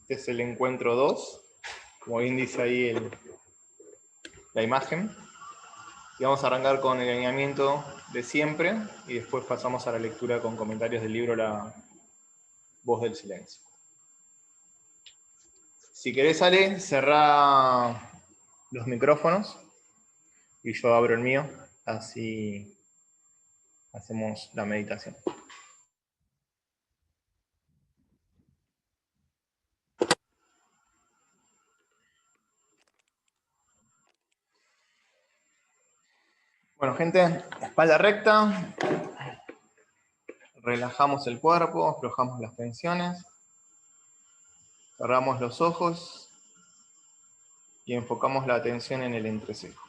Este es el encuentro 2, como bien dice ahí la imagen. Y vamos a arrancar con el alineamiento de siempre y después pasamos a la lectura con comentarios del libro La Voz del Silencio. Si querés, Ale, cerrá los micrófonos y yo abro el mío, así hacemos la meditación. Bueno, gente, espalda recta, relajamos el cuerpo, aflojamos las tensiones, cerramos los ojos y enfocamos la atención en el entrecejo.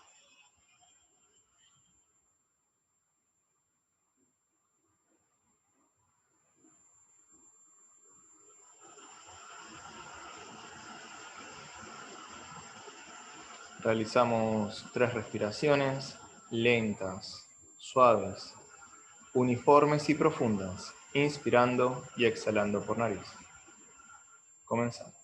Realizamos 3 respiraciones lentas, suaves, uniformes y profundas, inspirando y exhalando por nariz. Comenzamos.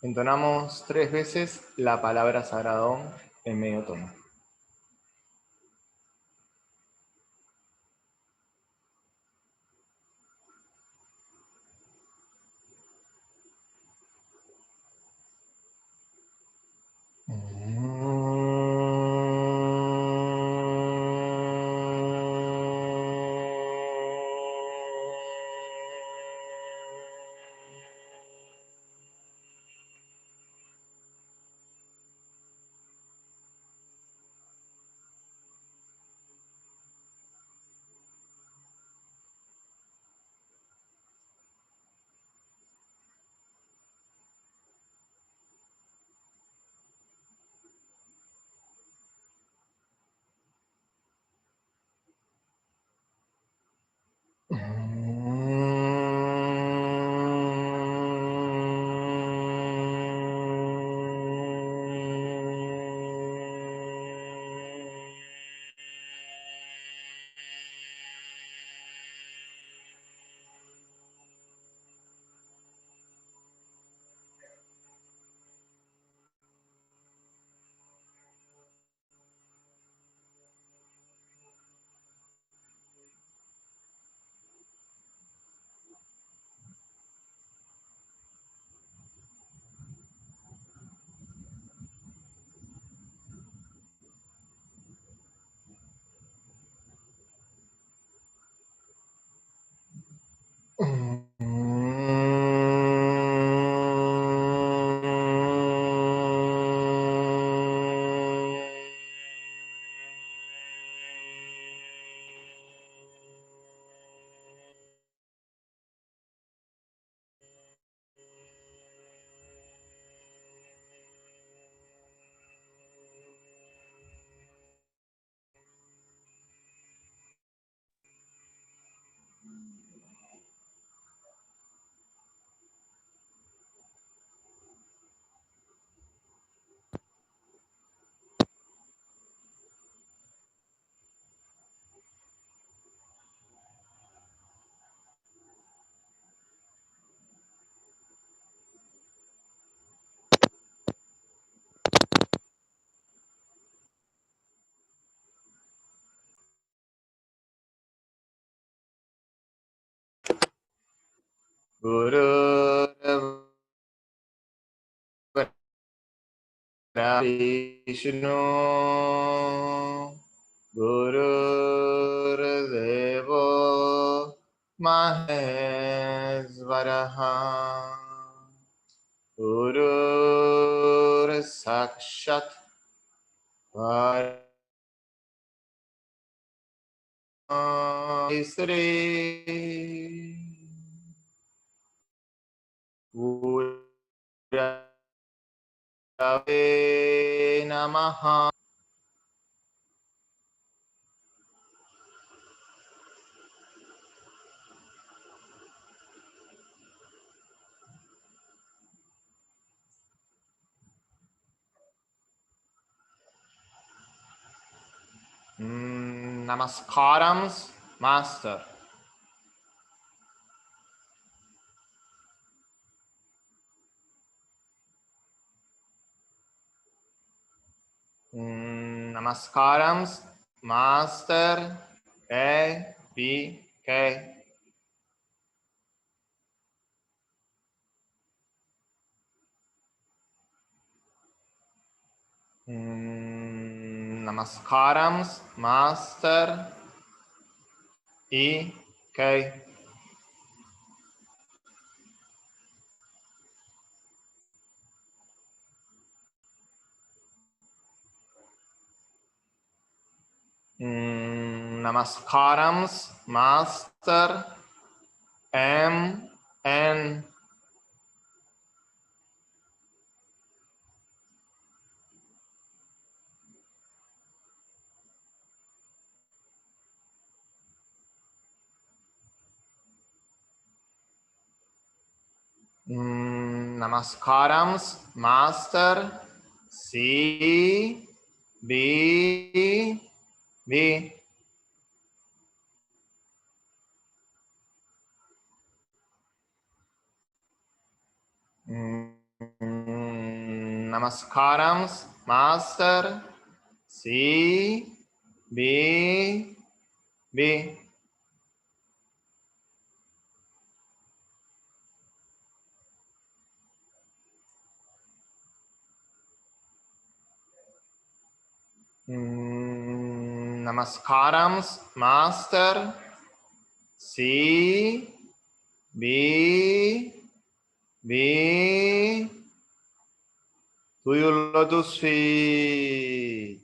Entonamos 3 veces la palabra sagrada Om en medio tono. Vishnu Mahesvaraha Gurur Sakshat Sri Gurave Namaha. Namaskarams, Master. Namaskarams, Master. K, B, K. Namaskarams, Master. E, K. Namaskarams, Master. M, N. Namaskarams, Master. C, B, B. Namaskarams, Master. C, B, B. Namaskarams, Master. C, B, B. To your lotus feet.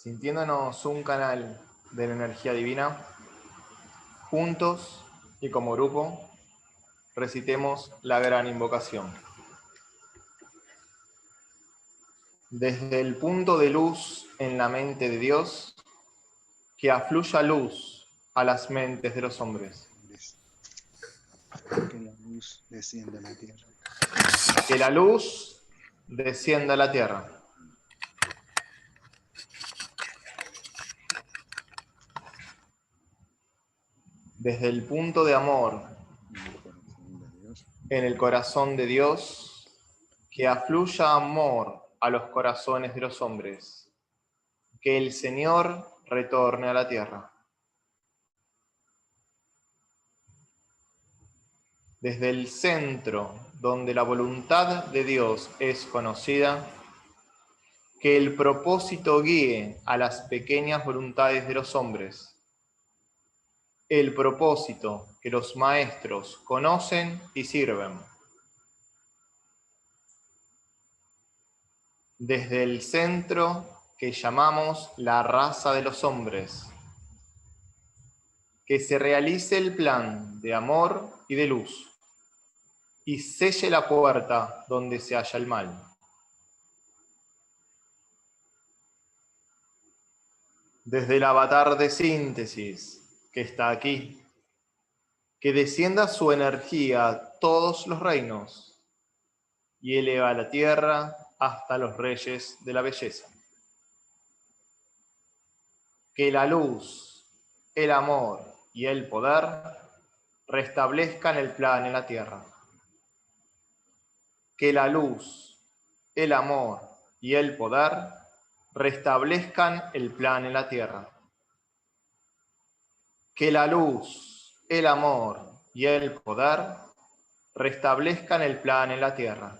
sintiéndonos un canal de la energía divina, juntos y como grupo, recitemos la gran invocación. Desde el punto de luz en la mente de Dios, que afluya luz a las mentes de los hombres. Que la luz descienda a la tierra. Que la luz descienda a la tierra. Desde el punto de amor en el corazón de Dios, que afluya amor a los corazones de los hombres. Que el Señor retorne a la tierra. Desde el centro donde la voluntad de Dios es conocida, que el propósito guíe a las pequeñas voluntades de los hombres. El propósito que los maestros conocen y sirven. Desde el centro que llamamos la raza de los hombres, que se realice el plan de amor y de luz, y selle la puerta donde se halla el mal. Desde el avatar de síntesis que está aquí, que descienda su energía a todos los reinos y eleva la tierra hasta los reyes de la belleza. Que la luz, el amor y el poder restablezcan el plan en la tierra. Que la luz, el amor y el poder restablezcan el plan en la tierra. Que la luz, el amor y el poder restablezcan el plan en la tierra.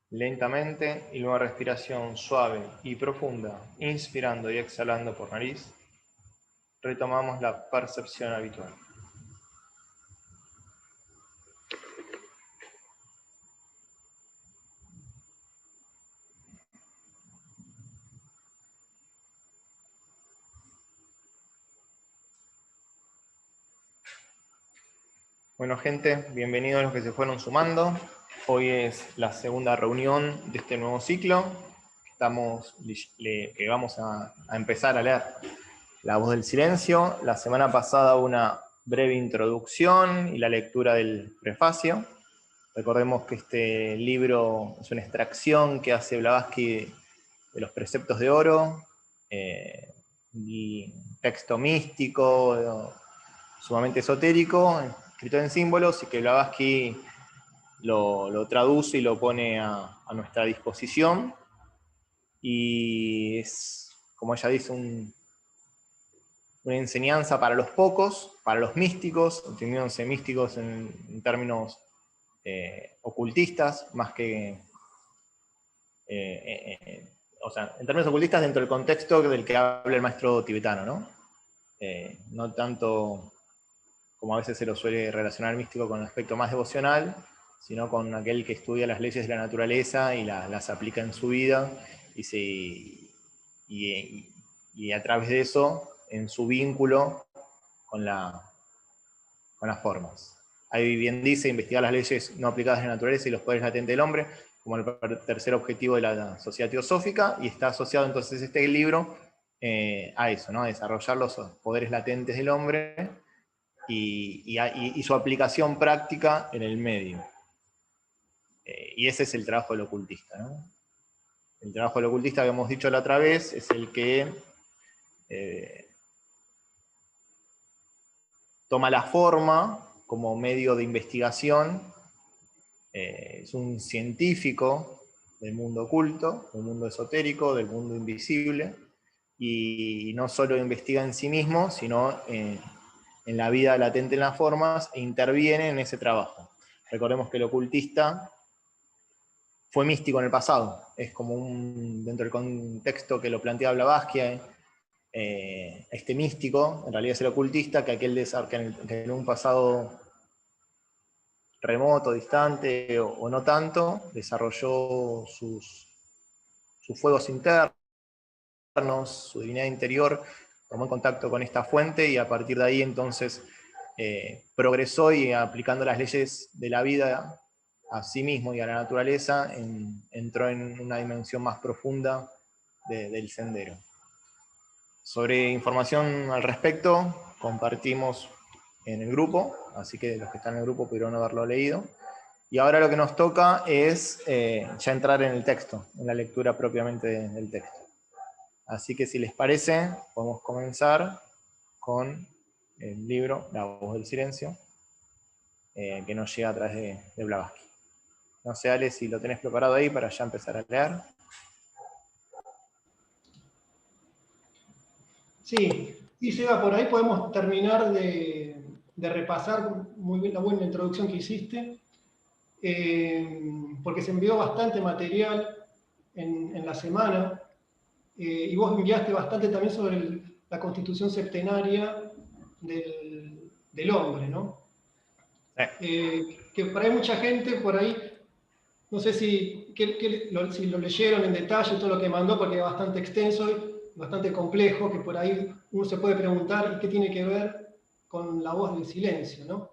Lentamente y luego respiración suave y profunda, inspirando y exhalando por nariz, retomamos la percepción habitual. Bueno, gente, bienvenidos a los que se fueron sumando. Hoy es la segunda reunión de este nuevo ciclo. Que vamos a empezar a leer La Voz del Silencio. La semana pasada una breve introducción y la lectura del prefacio. Recordemos que este libro es una extracción que hace Blavatsky de los Preceptos de Oro, y texto místico, sumamente esotérico, escrito en símbolos y que Blavatsky lo traduce y lo pone a nuestra disposición. Y es, como ella dice, una enseñanza para los pocos, para los místicos, entendiéndose místicos en términos ocultistas, más que... o sea, en términos ocultistas dentro del contexto del que habla el maestro tibetano, ¿no? No tanto como a veces se lo suele relacionar el místico con un aspecto más devocional, sino con aquel que estudia las leyes de la naturaleza y las aplica en su vida, y a través de eso, en su vínculo con las formas. Ahí bien dice, investigar las leyes no aplicadas en la naturaleza y los poderes latentes del hombre, como el tercer objetivo de la sociedad teosófica, y está asociado entonces este libro a eso, ¿no? A desarrollar los poderes latentes del hombre y su aplicación práctica en el medio. Y ese es el trabajo del ocultista, ¿no? El trabajo del ocultista, que hemos dicho la otra vez, es el que toma la forma como medio de investigación, es un científico del mundo oculto, del mundo esotérico, del mundo invisible, y no solo investiga en sí mismo, sino en la vida latente en las formas, e interviene en ese trabajo. Recordemos que el ocultista fue místico en el pasado, es como dentro del contexto que lo plantea Blavatsky, este místico, en realidad es el ocultista, que que en un pasado remoto, distante o no tanto, desarrolló sus fuegos internos, su divinidad interior, tomó en contacto con esta fuente y a partir de ahí entonces progresó y aplicando las leyes de la vida a sí mismo y a la naturaleza, entró en una dimensión más profunda del sendero. Sobre información al respecto, compartimos en el grupo, así que los que están en el grupo pudieron haberlo leído. Y ahora lo que nos toca es ya entrar en el texto, en la lectura propiamente del texto. Así que si les parece, podemos comenzar con el libro La voz del silencio, que nos llega a través de Blavatsky. No sé, Ale, si lo tenés preparado ahí para ya empezar a leer. Sí, Seba, por ahí podemos terminar de repasar muy bien la buena introducción que hiciste, porque se envió bastante material en la semana, y vos enviaste bastante también sobre la constitución septenaria del hombre, ¿no? Que por ahí mucha gente, por ahí, no sé si lo leyeron en detalle todo lo que mandó, porque es bastante extenso y bastante complejo, que por ahí uno se puede preguntar, ¿y qué tiene que ver con la voz del silencio, ¿no?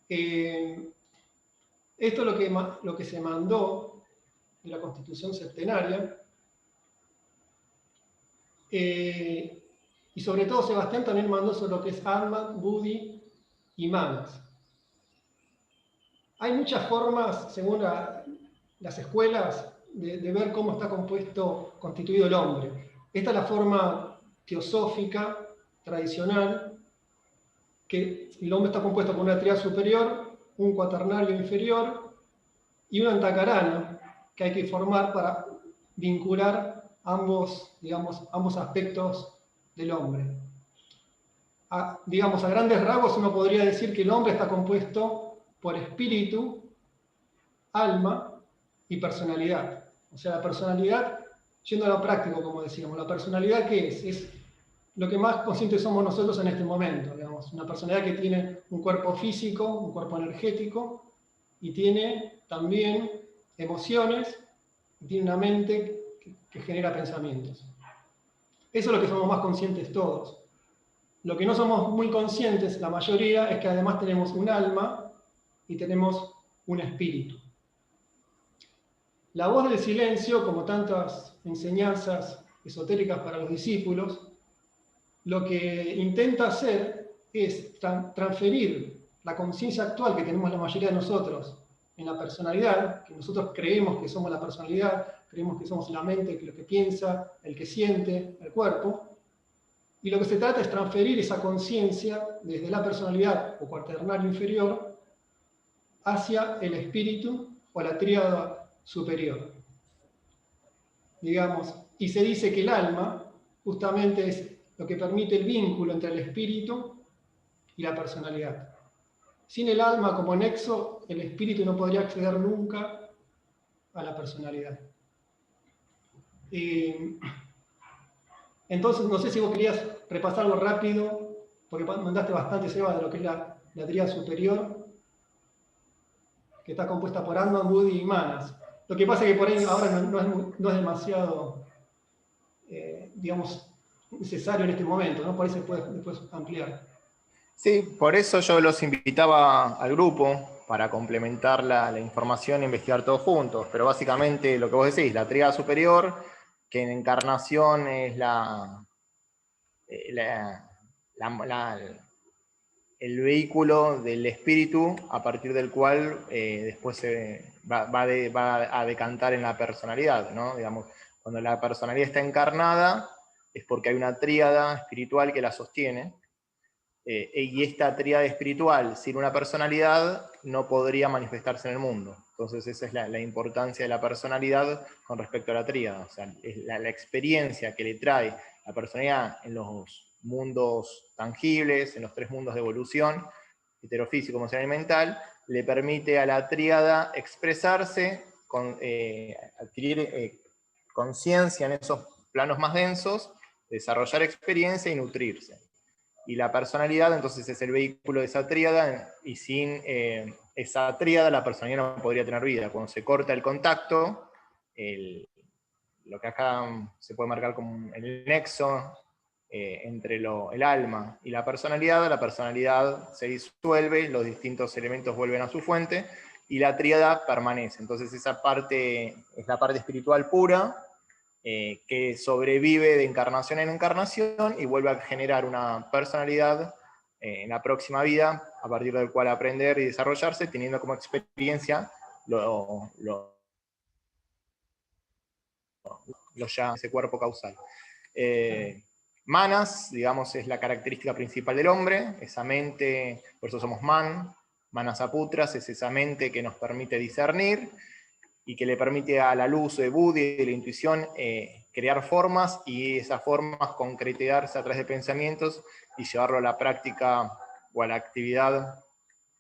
Esto es lo que se mandó de la Constitución septenaria, y sobre todo Sebastián también mandó sobre lo que es Atman, Buddhi y Manas. Hay muchas formas, según las escuelas, de ver cómo está constituido el hombre. Esta es la forma teosófica, tradicional, que el hombre está compuesto por una tríada superior, un cuaternario inferior y una antacarana, que hay que formar para vincular ambos aspectos del hombre. A grandes rasgos uno podría decir que el hombre está compuesto por espíritu, alma y personalidad. O sea, la personalidad, yendo a lo práctico, como decíamos, la personalidad, ¿qué es? Es lo que más conscientes somos nosotros en este momento, digamos. Una personalidad que tiene un cuerpo físico, un cuerpo energético, y tiene también emociones, y tiene una mente que genera pensamientos. Eso es lo que somos más conscientes todos. Lo que no somos muy conscientes, la mayoría, es que además tenemos un alma y tenemos un espíritu. La voz del silencio, como tantas enseñanzas esotéricas para los discípulos, lo que intenta hacer es transferir la conciencia actual que tenemos la mayoría de nosotros en la personalidad, que nosotros creemos que somos la personalidad, creemos que somos la mente, lo que piensa, el que siente, el cuerpo, Y lo que se trata es transferir esa conciencia desde la personalidad o cuaternario inferior hacia el espíritu o la tríada superior. Digamos, y se dice que el alma justamente es lo que permite el vínculo entre el espíritu y la personalidad. Sin el alma como nexo, el espíritu no podría acceder nunca a la personalidad. Entonces, no sé si vos querías repasar algo rápido, porque mandaste bastante, Seba, de lo que es la tríada superior, que está compuesta por Atman, Buddhi y Manas. Lo que pasa es que por ahí ahora no es demasiado, digamos, necesario en este momento, ¿no? Por ahí se puede después ampliar. Sí, por eso yo los invitaba al grupo para complementar la información e investigar todos juntos. Pero básicamente lo que vos decís, la tríada superior, que en encarnación es el vehículo del espíritu a partir del cual después se va a decantar en la personalidad, ¿no? Digamos, cuando la personalidad está encarnada es porque hay una tríada espiritual que la sostiene. Y esta tríada espiritual sin una personalidad no podría manifestarse en el mundo. Entonces esa es la importancia de la personalidad con respecto a la tríada. O sea, es la experiencia que le trae la personalidad en los mundos tangibles, en los tres mundos de evolución, heterofísico, emocional y mental, le permite a la tríada expresarse, adquirir conciencia en esos planos más densos, desarrollar experiencia y nutrirse. Y la personalidad, entonces, es el vehículo de esa tríada, y sin esa tríada la personalidad no podría tener vida. Cuando se corta el contacto, lo que acá se puede marcar como el nexo entre el alma y la personalidad se disuelve, los distintos elementos vuelven a su fuente, y la tríada permanece. Entonces esa parte es la parte espiritual pura, que sobrevive de encarnación en encarnación y vuelve a generar una personalidad en la próxima vida, a partir del cual aprender y desarrollarse, teniendo como experiencia ya ese cuerpo causal. Manas, digamos, es la característica principal del hombre, esa mente, por eso somos Manasaputras, es esa mente que nos permite discernir, y que le permite a la luz de Buddhi y de la intuición crear formas, y esas formas concretarse a través de pensamientos y llevarlo a la práctica o a la actividad,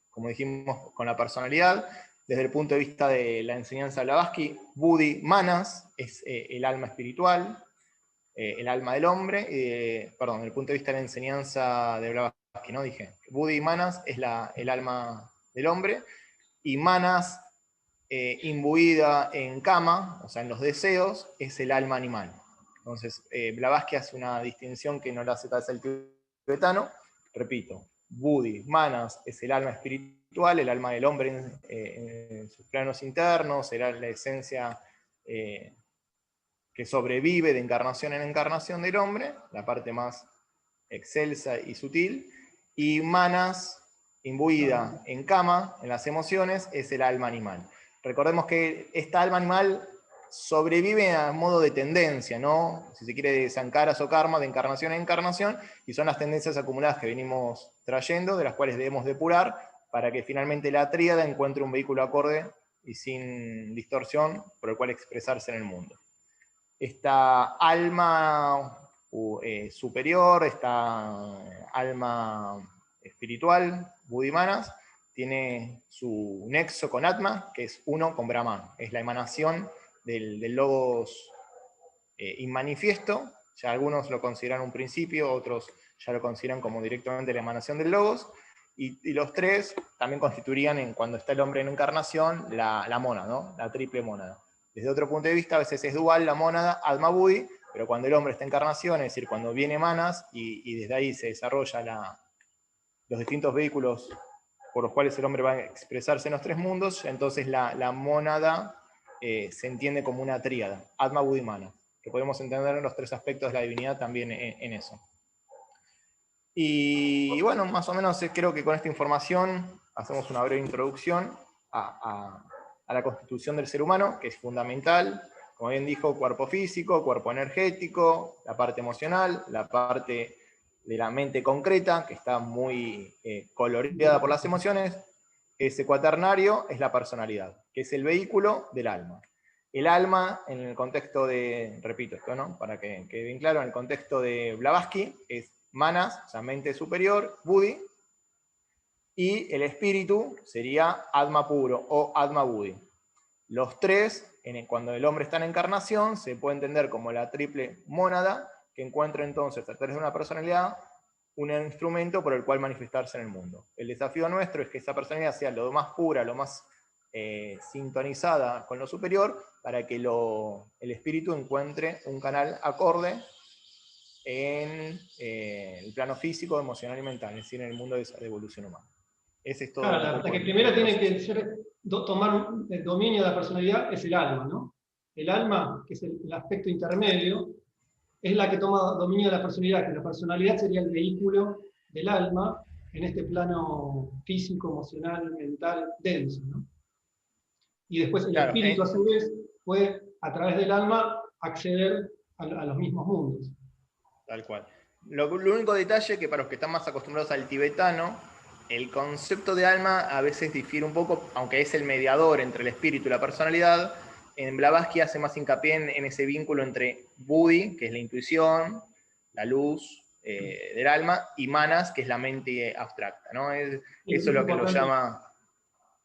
como dijimos, con la personalidad. Desde el punto de vista de la enseñanza de Blavatsky, Buddhi Manas es el alma espiritual, el alma del hombre, perdón, desde el punto de vista de la enseñanza de Blavatsky, ¿no? Dije, Buddhi Manas es el alma del hombre, y Manas imbuida en kama, o sea, en los deseos, es el alma animal. Entonces, Blavatsky hace una distinción que no la hace tal el tibetano. Repito, Buddhi, Manas, es el alma espiritual, el alma del hombre en sus planos internos, será la esencia que sobrevive de encarnación en encarnación del hombre, la parte más excelsa y sutil, y Manas, imbuida en kama, en las emociones, es el alma animal. Recordemos que esta alma animal sobrevive a modo de tendencia, ¿no? Si se quiere, de sankaras o karma, de encarnación en encarnación, y son las tendencias acumuladas que venimos trayendo, de las cuales debemos depurar, para que finalmente la tríada encuentre un vehículo acorde y sin distorsión, por el cual expresarse en el mundo. Esta alma superior, esta alma espiritual, Buddhi-Manas, tiene su nexo con Atma, que es uno con Brahman. Es la emanación del logos inmanifiesto. Ya algunos lo consideran un principio, otros ya lo consideran como directamente la emanación del logos. Y los tres también constituirían, cuando está el hombre en encarnación, la mónada, ¿no? La triple mónada. Desde otro punto de vista, a veces es dual la mónada, Atma Buddhi, pero cuando el hombre está en encarnación, es decir, cuando viene Manas, y desde ahí se desarrolla los distintos vehículos por los cuales el hombre va a expresarse en los tres mundos, entonces la mónada se entiende como una tríada, Atma, Buddhi, Manas, que podemos entender en los tres aspectos de la divinidad también en eso. Y bueno, más o menos creo que con esta información hacemos una breve introducción a la constitución del ser humano, que es fundamental. Como bien dijo, cuerpo físico, cuerpo energético, la parte emocional, la parte de la mente concreta, que está muy coloreada por las emociones. Ese cuaternario es la personalidad, que es el vehículo del alma. El alma, en el contexto de, repito esto, ¿no? Para que quede bien claro, en el contexto de Blavatsky, es manas, o sea, mente superior, buddhi, y el espíritu sería Atma puro o Atma Buddhi. Los tres, cuando el hombre está en encarnación, se puede entender como la triple mónada, que encuentra entonces a través de una personalidad un instrumento por el cual manifestarse en el mundo. El desafío nuestro es que esa personalidad sea lo más pura, lo más sintonizada con lo superior, para que el espíritu encuentre un canal acorde en el plano físico, emocional y mental, es decir, en el mundo de evolución humana. Ese es todo. Claro, la que primero tiene que tomar el dominio de la personalidad es el alma, ¿no? El alma, que es el aspecto intermedio, es la que toma dominio de la personalidad, que la personalidad sería el vehículo del alma en este plano físico, emocional, mental, denso, ¿no? Y después el espíritu, a su vez, puede, a través del alma, acceder a los mismos mundos. Tal cual. Lo único detalle que para los que están más acostumbrados al tibetano, el concepto de alma a veces difiere un poco, aunque es el mediador entre el espíritu y la personalidad. En Blavatsky hace más hincapié en ese vínculo entre buddhi, que es la intuición, la luz del alma, y manas, que es la mente abstracta, ¿no? Eso es lo que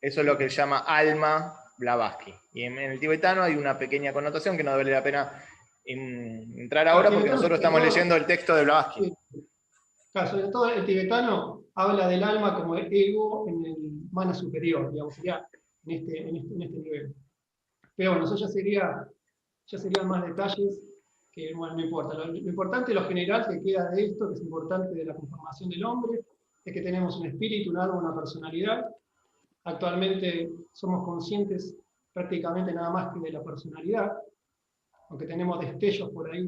eso es lo que él llama alma Blavatsky. Y en el tibetano hay una pequeña connotación que no vale la pena entrar ahora porque nosotros estamos leyendo el texto de Blavatsky. Claro, sobre todo el tibetano habla del alma como ego en el mana superior, digamos, sería en este nivel. Pero bueno, eso ya serían más detalles que, bueno, no importa. Lo importante, lo general que queda de esto, que es importante de la conformación del hombre, es que tenemos un espíritu, un alma, una personalidad. Actualmente somos conscientes prácticamente nada más que de la personalidad, aunque tenemos destellos por ahí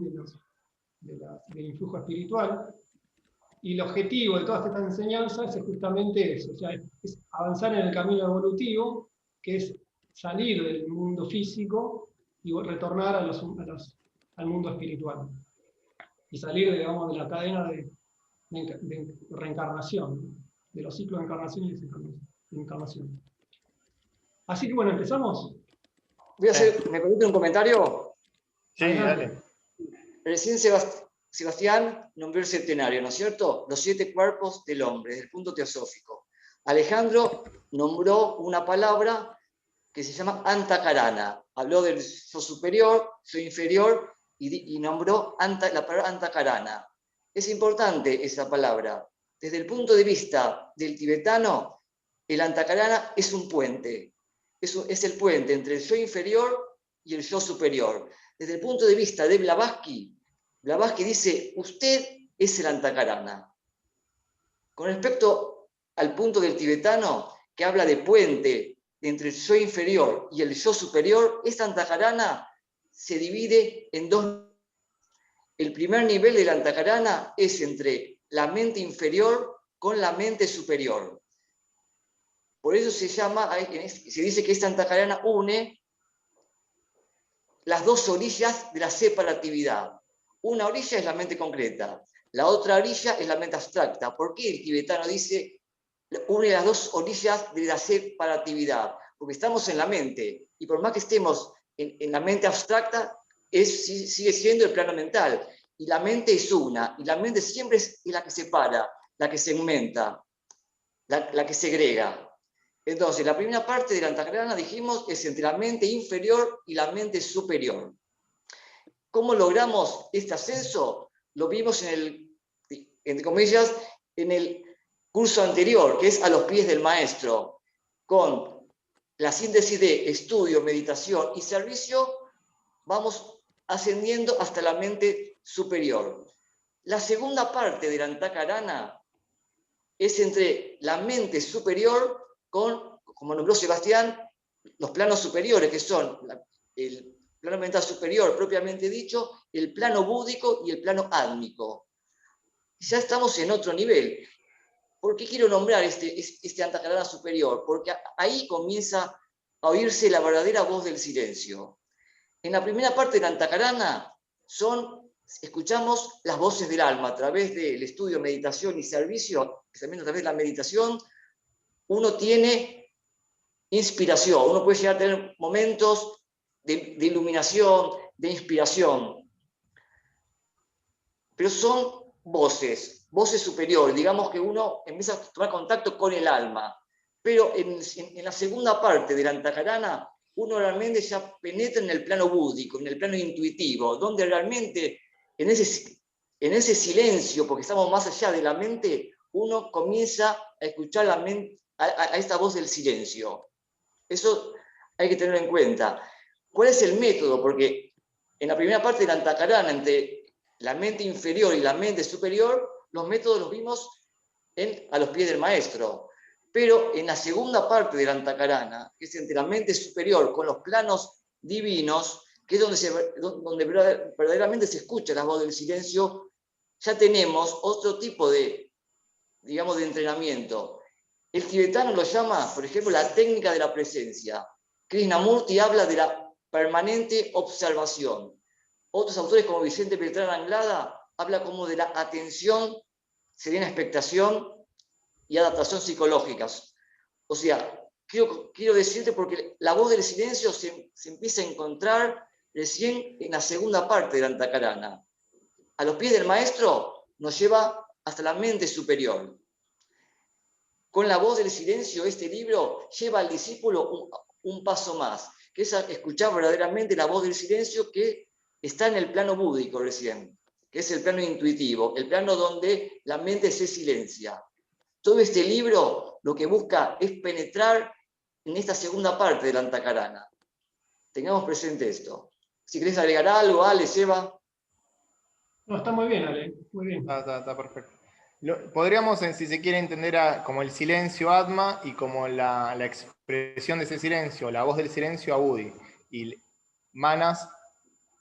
del influjo espiritual. Y el objetivo de todas estas enseñanzas es justamente eso, o sea, es avanzar en el camino evolutivo, que es salir del mundo físico y retornar al mundo espiritual. Y salir, digamos, de la cadena de reencarnación, de los ciclos de encarnación y desencarnación. Así que bueno, empezamos. ¿Me permite un comentario? Sí, dale. Recién Sebastián nombró el septenario, ¿no es cierto? Los 7 cuerpos del hombre, desde el punto teosófico. Alejandro nombró una palabra que se llama antakarana. Habló del yo superior, yo inferior, y nombró la palabra antakarana. Es importante esa palabra. Desde el punto de vista del tibetano, el antakarana es un puente. Es el puente entre el yo inferior y el yo superior. Desde el punto de vista de Blavatsky dice, usted es el antakarana. Con respecto al punto del tibetano, que habla de puente entre el yo inferior y el yo superior, esta antakarana se divide en 2. El primer nivel del antakarana es entre la mente inferior con la mente superior. Por eso se dice que esta antakarana une las 2 orillas de la separatividad. Una orilla es la mente concreta, la otra orilla es la mente abstracta. ¿Por qué el tibetano dice une las 2 orillas de la separatividad? Porque estamos en la mente, y por más que estemos en la mente abstracta, sigue siendo el plano mental. Y la mente es una, y la mente siempre es la que separa, la que segmenta, la que segrega. Entonces, la primera parte de la antakarana, dijimos, es entre la mente inferior y la mente superior. ¿Cómo logramos este ascenso? Lo vimos entre comillas, en el curso anterior, que es a los pies del maestro, con la síntesis de estudio, meditación y servicio, vamos ascendiendo hasta la mente superior. La segunda parte de la antakarana es entre la mente superior con, como nombró Sebastián, los planos superiores, que son el plano mental superior propiamente dicho, el plano búdico y el plano átmico. Ya estamos en otro nivel. ¿Por qué quiero nombrar este antakarana superior? Porque ahí comienza a oírse la verdadera voz del silencio. En la primera parte de la antakarana son escuchamos las voces del alma a través del estudio, meditación y servicio, también a través de la meditación, uno tiene inspiración, uno puede llegar a tener momentos de iluminación, de inspiración. Pero son voces superiores, digamos que uno empieza a tomar contacto con el alma. Pero en la segunda parte de la Antakarana, uno realmente ya penetra en el plano búdico, en el plano intuitivo, donde realmente en ese silencio, porque estamos más allá de la mente, uno comienza a escuchar a esta voz del silencio. Eso hay que tenerlo en cuenta. ¿Cuál es el método? Porque en la primera parte de la Antakarana, entre la mente inferior y la mente superior, los métodos los vimos a los pies del maestro. Pero en la segunda parte de la Antakarana, que es entre la mente superior con los planos divinos, que es donde verdaderamente se escucha la voz del silencio, ya tenemos otro tipo de, digamos, de entrenamiento. El tibetano lo llama, por ejemplo, la técnica de la presencia. Krishnamurti habla de la permanente observación. Otros autores como Vicente Beltrán Anglada habla como de la atención, serena expectación y adaptación psicológicas. O sea, quiero decirte porque la voz del silencio se empieza a encontrar recién en la segunda parte de la Antakarana. A los pies del maestro nos lleva hasta la mente superior. Con la voz del silencio, este libro lleva al discípulo un paso más, que es escuchar verdaderamente la voz del silencio que está en el plano búdico recién, que es el plano intuitivo, el plano donde la mente se silencia. Todo este libro lo que busca es penetrar en esta segunda parte de la Antakarana. Tengamos presente esto. Si querés agregar algo, Ale, Eva. No, está muy bien, Ale, muy bien. Está perfecto. Podríamos, si se quiere, entender como el silencio Atma y como la expresión de ese silencio, la voz del silencio a Budi. Y Manas,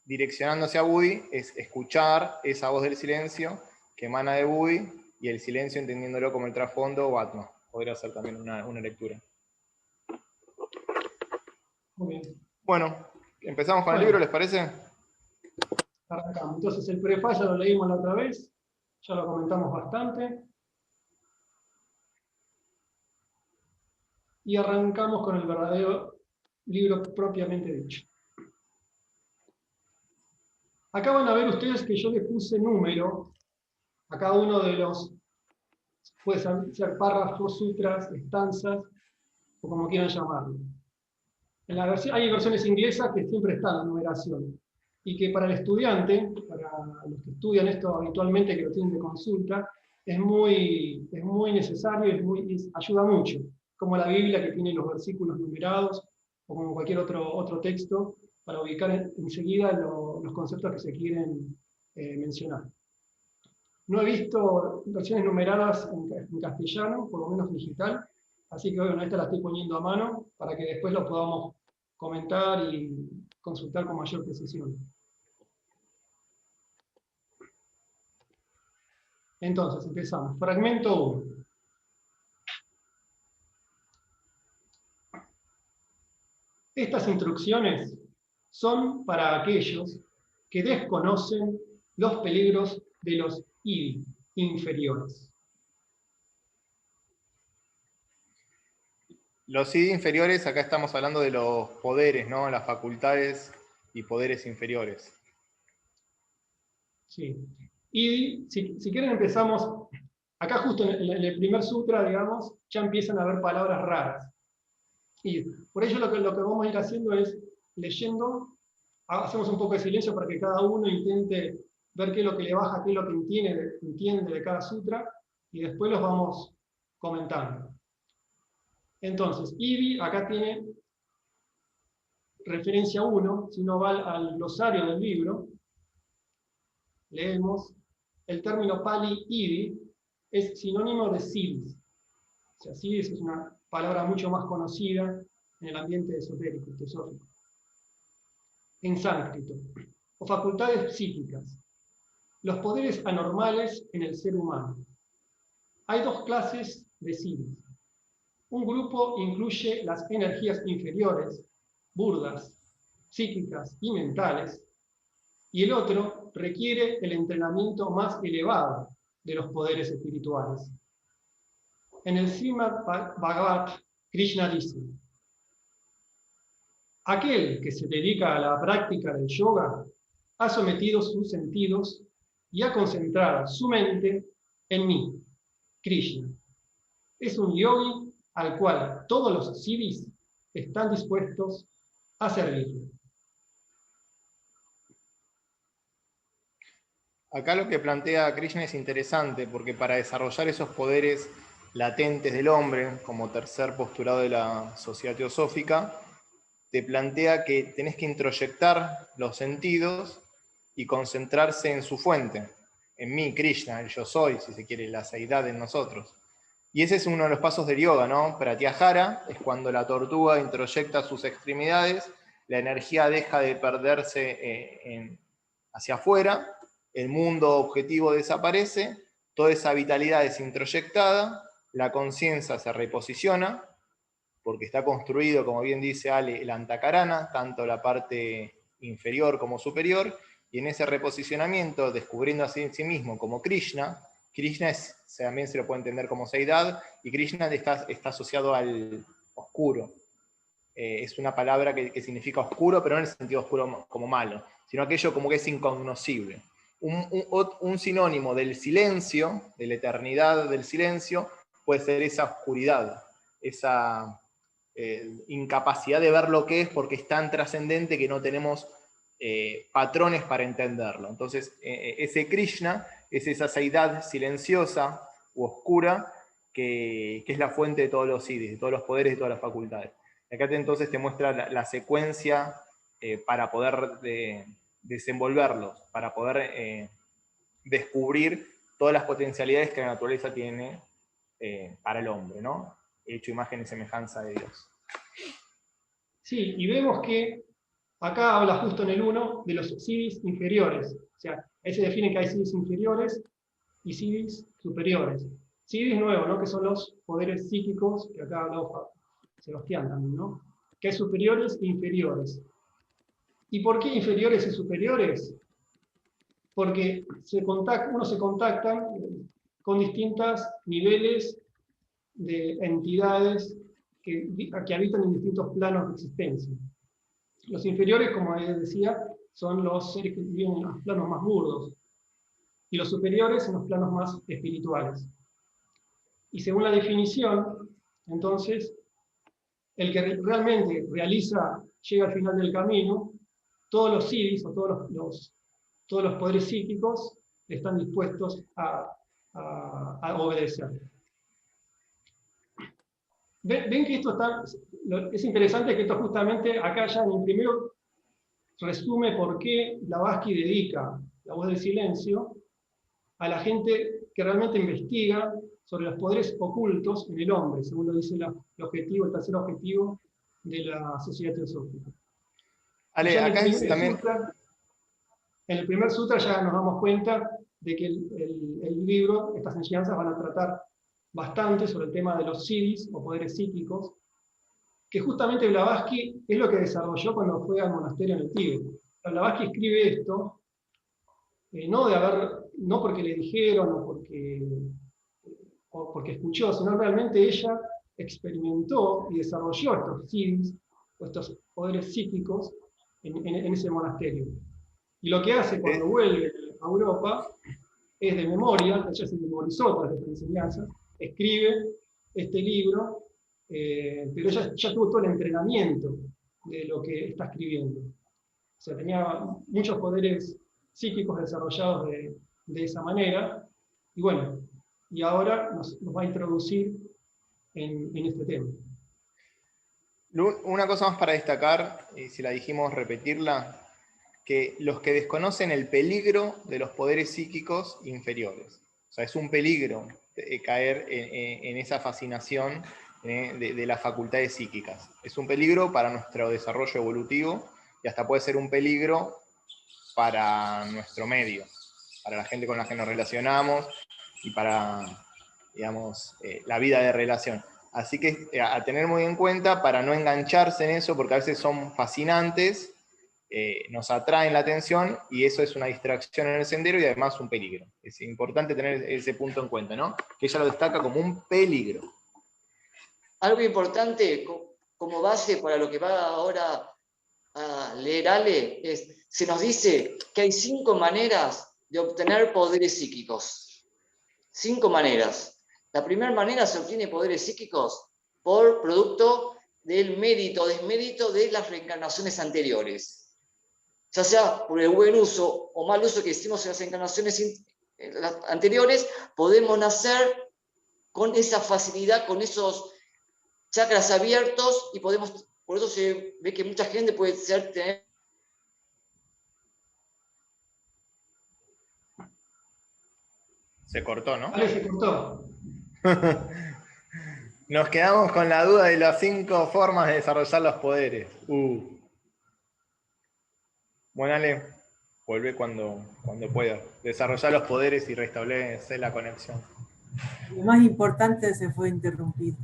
direccionándose a Budi, es escuchar esa voz del silencio que emana de Budi y el silencio entendiéndolo como el trasfondo o Atma. Podría ser también una lectura. Muy bien. Bueno, empezamos con el libro, ¿les parece? Arrancamos. Entonces el prefacio lo leímos la otra vez, ya lo comentamos bastante. Y arrancamos con el verdadero libro propiamente dicho. Acá van a ver ustedes que yo le puse número a cada uno de los, puede ser párrafos, sutras, estanzas, o como quieran llamarlo. Hay versiones inglesas que siempre están la numeración, y que para el estudiante, para los que estudian esto habitualmente, que lo tienen de consulta, es muy necesario, ayuda mucho, como la Biblia que tiene los versículos numerados, o como cualquier otro texto, para ubicar enseguida los conceptos que se quieren mencionar. No he visto versiones numeradas en castellano, por lo menos digital, así que bueno, esta la estoy poniendo a mano para que después lo podamos comentar y consultar con mayor precisión. Entonces, empezamos. Fragmento 1. Estas instrucciones son para aquellos que desconocen los peligros de los inferiores. Los id inferiores, acá estamos hablando de los poderes, ¿no? Las facultades y poderes inferiores. Sí. Y si quieren empezamos, acá justo en el primer sutra, digamos, ya empiezan a haber palabras raras. Y por ello lo que vamos a ir haciendo es leyendo, hacemos un poco de silencio para que cada uno intente ver qué es lo que le baja, qué es lo que entiende de cada sutra, y después los vamos comentando. Entonces, Ibi acá tiene referencia 1, si uno va al glosario del libro, leemos, el término Pali Ibi es sinónimo de Siddhis. O sea, Siddhis es una palabra mucho más conocida en el ambiente esotérico, teosófico. En sánscrito, o facultades psíquicas, los poderes anormales en el ser humano. Hay dos clases de Siddhis. Un grupo incluye las energías inferiores, burdas, psíquicas y mentales, y el otro requiere el entrenamiento más elevado de los poderes espirituales. En el Srimad Bhagavad, Krishna dice: aquel que se dedica a la práctica del yoga ha sometido sus sentidos y ha concentrado su mente en mí, Krishna. Es un yogi al cual todos los siddhis están dispuestos a servirle. Acá lo que plantea Krishna es interesante, porque para desarrollar esos poderes latentes del hombre, como tercer postulado de la sociedad teosófica, te plantea que tenés que introyectar los sentidos y concentrarse en su fuente, en mí, Krishna, el yo soy, si se quiere, la seidad en nosotros. Y ese es uno de los pasos del yoga, ¿no? Pratyahara es cuando la tortuga introyecta sus extremidades, la energía deja de perderse hacia afuera, el mundo objetivo desaparece, toda esa vitalidad es introyectada, la conciencia se reposiciona, porque está construido, como bien dice Ale, el antakarana, tanto la parte inferior como superior, y en ese reposicionamiento, descubriendo así en sí mismo como Krishna, Krishna también se lo puede entender como seidad, y Krishna está asociado al oscuro. Es una palabra que significa oscuro, pero no en el sentido oscuro como malo, sino aquello como que es incognoscible. Un sinónimo del silencio, de la eternidad del silencio, puede ser esa oscuridad, esa incapacidad de ver lo que es porque es tan trascendente que no tenemos patrones para entenderlo. Entonces, ese Krishna es esa seidad silenciosa u oscura que es la fuente de todos los siddhis, de todos los poderes, de todas las facultades. Acá entonces te muestra la secuencia para poder desenvolverlos, para poder descubrir todas las potencialidades que la naturaleza tiene para el hombre, ¿no? Hecho imagen y semejanza de Dios. Sí, y vemos que acá habla justo en el 1 de los siddhis inferiores. O sea, ahí se define que hay siddhis inferiores y siddhis superiores. Siddhis nuevos, ¿no? Que son los poderes psíquicos, que acá habló Sebastián también, ¿no? Que hay superiores e inferiores. ¿Y por qué inferiores y superiores? Porque uno se contacta con distintos niveles de entidades que habitan en distintos planos de existencia. Los inferiores, como decía, son los seres que viven en los planos más burdos, y los superiores en los planos más espirituales. Y según la definición, entonces, el que realmente llega al final del camino, todos los siddhis o todos los poderes psíquicos están dispuestos a obedecer. Ven que esto es interesante, que esto justamente acá ya en el primero resume por qué Blavatsky dedica La voz del silencio a la gente que realmente investiga sobre los poderes ocultos en el hombre, según lo dice el tercer objetivo de la sociedad teosófica. Ale, acá es también... En el primer sutra ya nos damos cuenta de que el libro, estas enseñanzas van a tratar bastante sobre el tema de los siddhis o poderes psíquicos, que justamente Blavatsky es lo que desarrolló cuando fue al monasterio en el Tíbet. Blavatsky escribe esto, no porque le dijeron o porque escuchó, sino realmente ella experimentó y desarrolló estos siddhis, o estos poderes psíquicos en ese monasterio. Y lo que hace cuando vuelve a Europa es de memoria, ella se memorizó todas estas enseñanzas, escribe este libro, pero ella ya tuvo todo el entrenamiento de lo que está escribiendo. O sea, tenía muchos poderes psíquicos desarrollados de esa manera, y bueno, y ahora nos va a introducir en este tema. Una cosa más para destacar, y si la dijimos repetirla, que los que desconocen el peligro de los poderes psíquicos inferiores. O sea, es un peligro caer en esa fascinación de las facultades psíquicas. Es un peligro para nuestro desarrollo evolutivo y hasta puede ser un peligro para nuestro medio, para la gente con la que nos relacionamos y para, digamos, la vida de relación. Así que a tener muy en cuenta para no engancharse en eso, porque a veces son fascinantes, nos atraen la atención y eso es una distracción en el sendero y además un peligro. Es importante tener ese punto en cuenta, ¿no? Que ella lo destaca como un peligro. Algo importante como base para lo que va ahora a leer Ale es, se nos dice que hay 5 maneras de obtener poderes psíquicos. 5 maneras. La primera manera se obtiene poderes psíquicos por producto del mérito o desmérito de las reencarnaciones anteriores. Ya sea por el buen uso o mal uso que hicimos en las encarnaciones anteriores, podemos nacer con esa facilidad, con esos chakras abiertos y podemos, por eso se ve que mucha gente puede tener. Se cortó, ¿no? Ale, se cortó. Nos quedamos con la duda de las 5 formas de desarrollar los poderes. Bueno, Ale, vuelve cuando pueda. Desarrollar los poderes y restablecer la conexión. Lo más importante se fue interrumpido.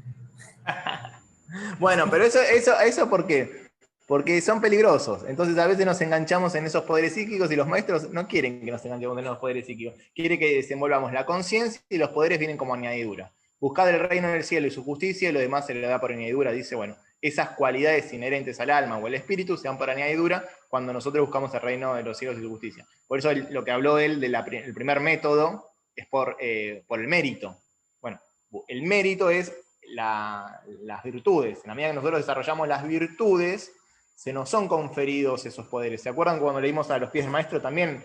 Bueno, pero eso ¿por qué? Porque son peligrosos. Entonces a veces nos enganchamos en esos poderes psíquicos y los maestros no quieren que nos enganchemos en los poderes psíquicos. Quieren que desenvolvamos la conciencia y los poderes vienen como añadidura. Buscad el reino del cielo y su justicia y lo demás se le da por añadidura. Dice, bueno, esas cualidades inherentes al alma o al espíritu se dan por añadidura cuando nosotros buscamos el reino de los cielos y su justicia. Por eso lo que habló él del primer método es por el mérito. Bueno, el mérito es las virtudes. En la medida que nosotros desarrollamos las virtudes, se nos son conferidos esos poderes. ¿Se acuerdan cuando leímos a los pies del maestro? También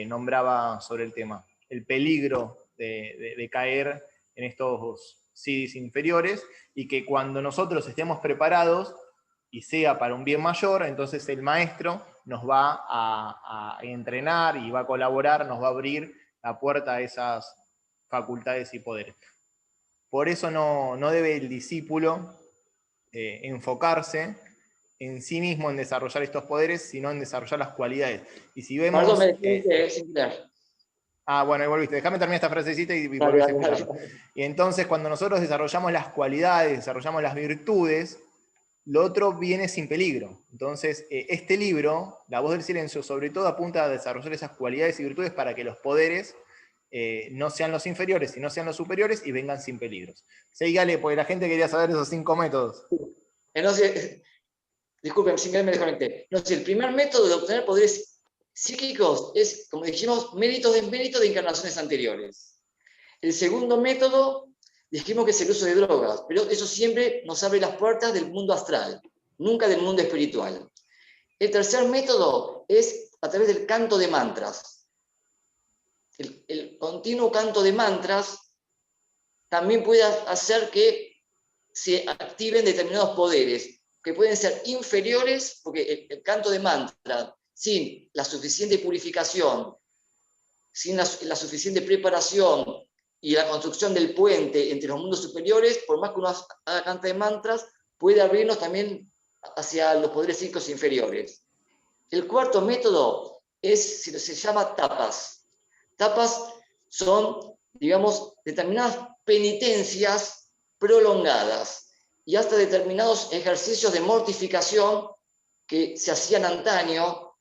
nombraba sobre el tema, el peligro de caer en estos siddhis inferiores, y que cuando nosotros estemos preparados, y sea para un bien mayor, entonces el maestro nos va a entrenar y va a colaborar, nos va a abrir la puerta a esas facultades y poderes. Por eso no debe el discípulo enfocarse en sí mismo en desarrollar estos poderes, sino en desarrollar las cualidades. Y si vemos... Perdón, me decís Sinclair. Bueno, ahí volviste. Déjame terminar esta frasecita y volvés a escucharlo. Y entonces, cuando nosotros desarrollamos las cualidades, desarrollamos las virtudes, lo otro viene sin peligro. Entonces, este libro, La Voz del Silencio, sobre todo apunta a desarrollar esas cualidades y virtudes para que los poderes no sean los inferiores, sino sean los superiores y vengan sin peligros. Sígale, porque la gente quería saber esos 5 métodos. Entonces, disculpen, sin que me desconecté. No sé, el primer método de obtener poderes psíquicos es, como dijimos, méritos de encarnaciones anteriores. El segundo método, dijimos que es el uso de drogas, pero eso siempre nos abre las puertas del mundo astral, nunca del mundo espiritual. El tercer método es a través del canto de mantras. El continuo canto de mantras también puede hacer que se activen determinados poderes, que pueden ser inferiores, porque el canto de mantra, sin la suficiente purificación, sin la suficiente preparación y la construcción del puente entre los mundos superiores, por más que uno haga canto de mantras, puede abrirnos también hacia los poderes psíquicos inferiores. El cuarto método se llama tapas. Tapas son, digamos, determinadas penitencias prolongadas y hasta determinados ejercicios de mortificación que se hacían antaño,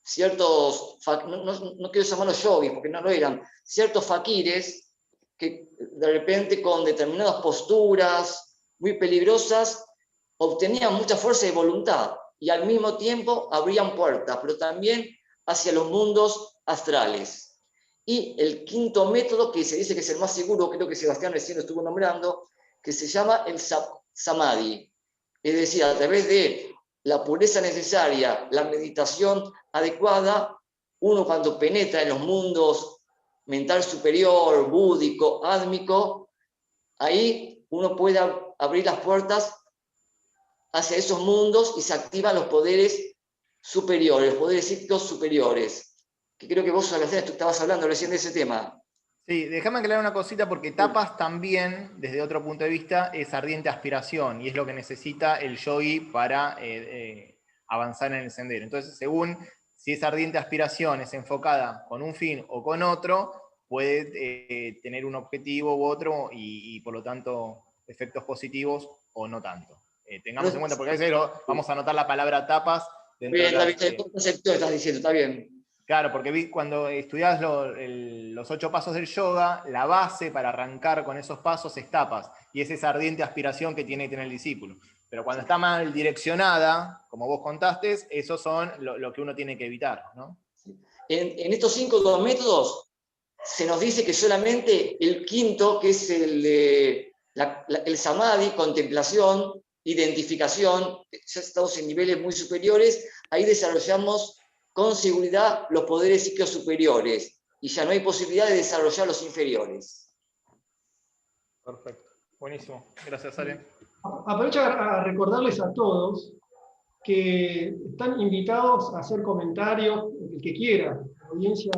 ciertos, no quiero llamarlos yogis porque no lo eran, ciertos faquires que de repente con determinadas posturas muy peligrosas obtenían mucha fuerza de voluntad y al mismo tiempo abrían puertas, pero también hacia los mundos astrales. Y el quinto método, que se dice que es el más seguro, creo que Sebastián recién lo estuvo nombrando, que se llama el samadhi. Es decir, a través de la pureza necesaria, la meditación adecuada, uno cuando penetra en los mundos mental superior, búdico, ádmico, ahí uno puede abrir las puertas hacia esos mundos y se activan los poderes superiores, los poderes psíquicos superiores. Que creo que vos, Sebastián, estabas hablando recién de ese tema. Sí, déjame aclarar una cosita, porque tapas también, desde otro punto de vista, es ardiente aspiración, y es lo que necesita el yogi para avanzar en el sendero. Entonces, según si esa ardiente aspiración es enfocada con un fin o con otro, puede tener un objetivo u otro, y por lo tanto efectos positivos o no tanto. Tengamos en cuenta, porque a veces vamos a anotar la palabra tapas dentro Bien, de está las, bien, todo concepto estás diciendo, está bien. claro, porque cuando estudias los 8 pasos del yoga, la base para arrancar con esos pasos es tapas, y es esa ardiente aspiración que tiene que tener el discípulo. Pero cuando está mal direccionada, como vos contaste, esos son lo que uno tiene que evitar, ¿no? En estos 5 métodos se nos dice que solamente el quinto, que es el samadhi, contemplación, identificación, ya estamos en niveles muy superiores, ahí desarrollamos con seguridad los poderes psíquicos superiores y ya no hay posibilidad de desarrollar los inferiores. Perfecto. Buenísimo. Gracias, Ale. Aprovecho a recordarles a todos que están invitados a hacer comentarios, el que quiera. La audiencia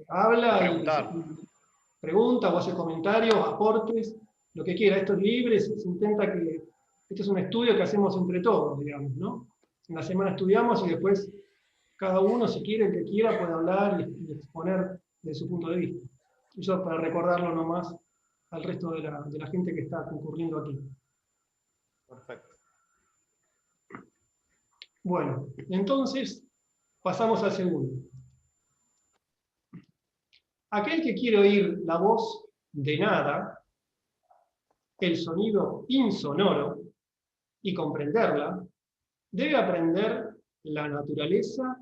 habla Preguntar. y pregunta o hace comentarios, aportes, lo que quiera. Esto es libre, se intenta que... Este es un estudio que hacemos entre todos, digamos, ¿no? En la semana estudiamos y después cada uno, si quiere, el que quiera, puede hablar y exponer de su punto de vista. Eso para recordarlo nomás al resto de la gente que está concurriendo aquí. Perfecto. Bueno, entonces pasamos al segundo. Aquel que quiere oír la voz de nada, el sonido insonoro, y comprenderla, debe aprender la naturaleza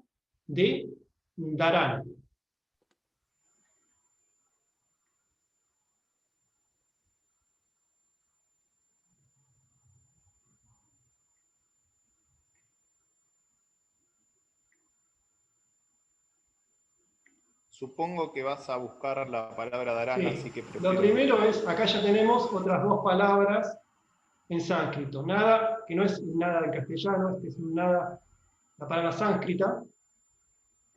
de Dharana. Supongo que vas a buscar la palabra dharana, Sí. así que Lo prefiero... primero es, acá ya tenemos otras dos palabras en sánscrito. Nada, que no es nada en castellano, es nada, la palabra sánscrita,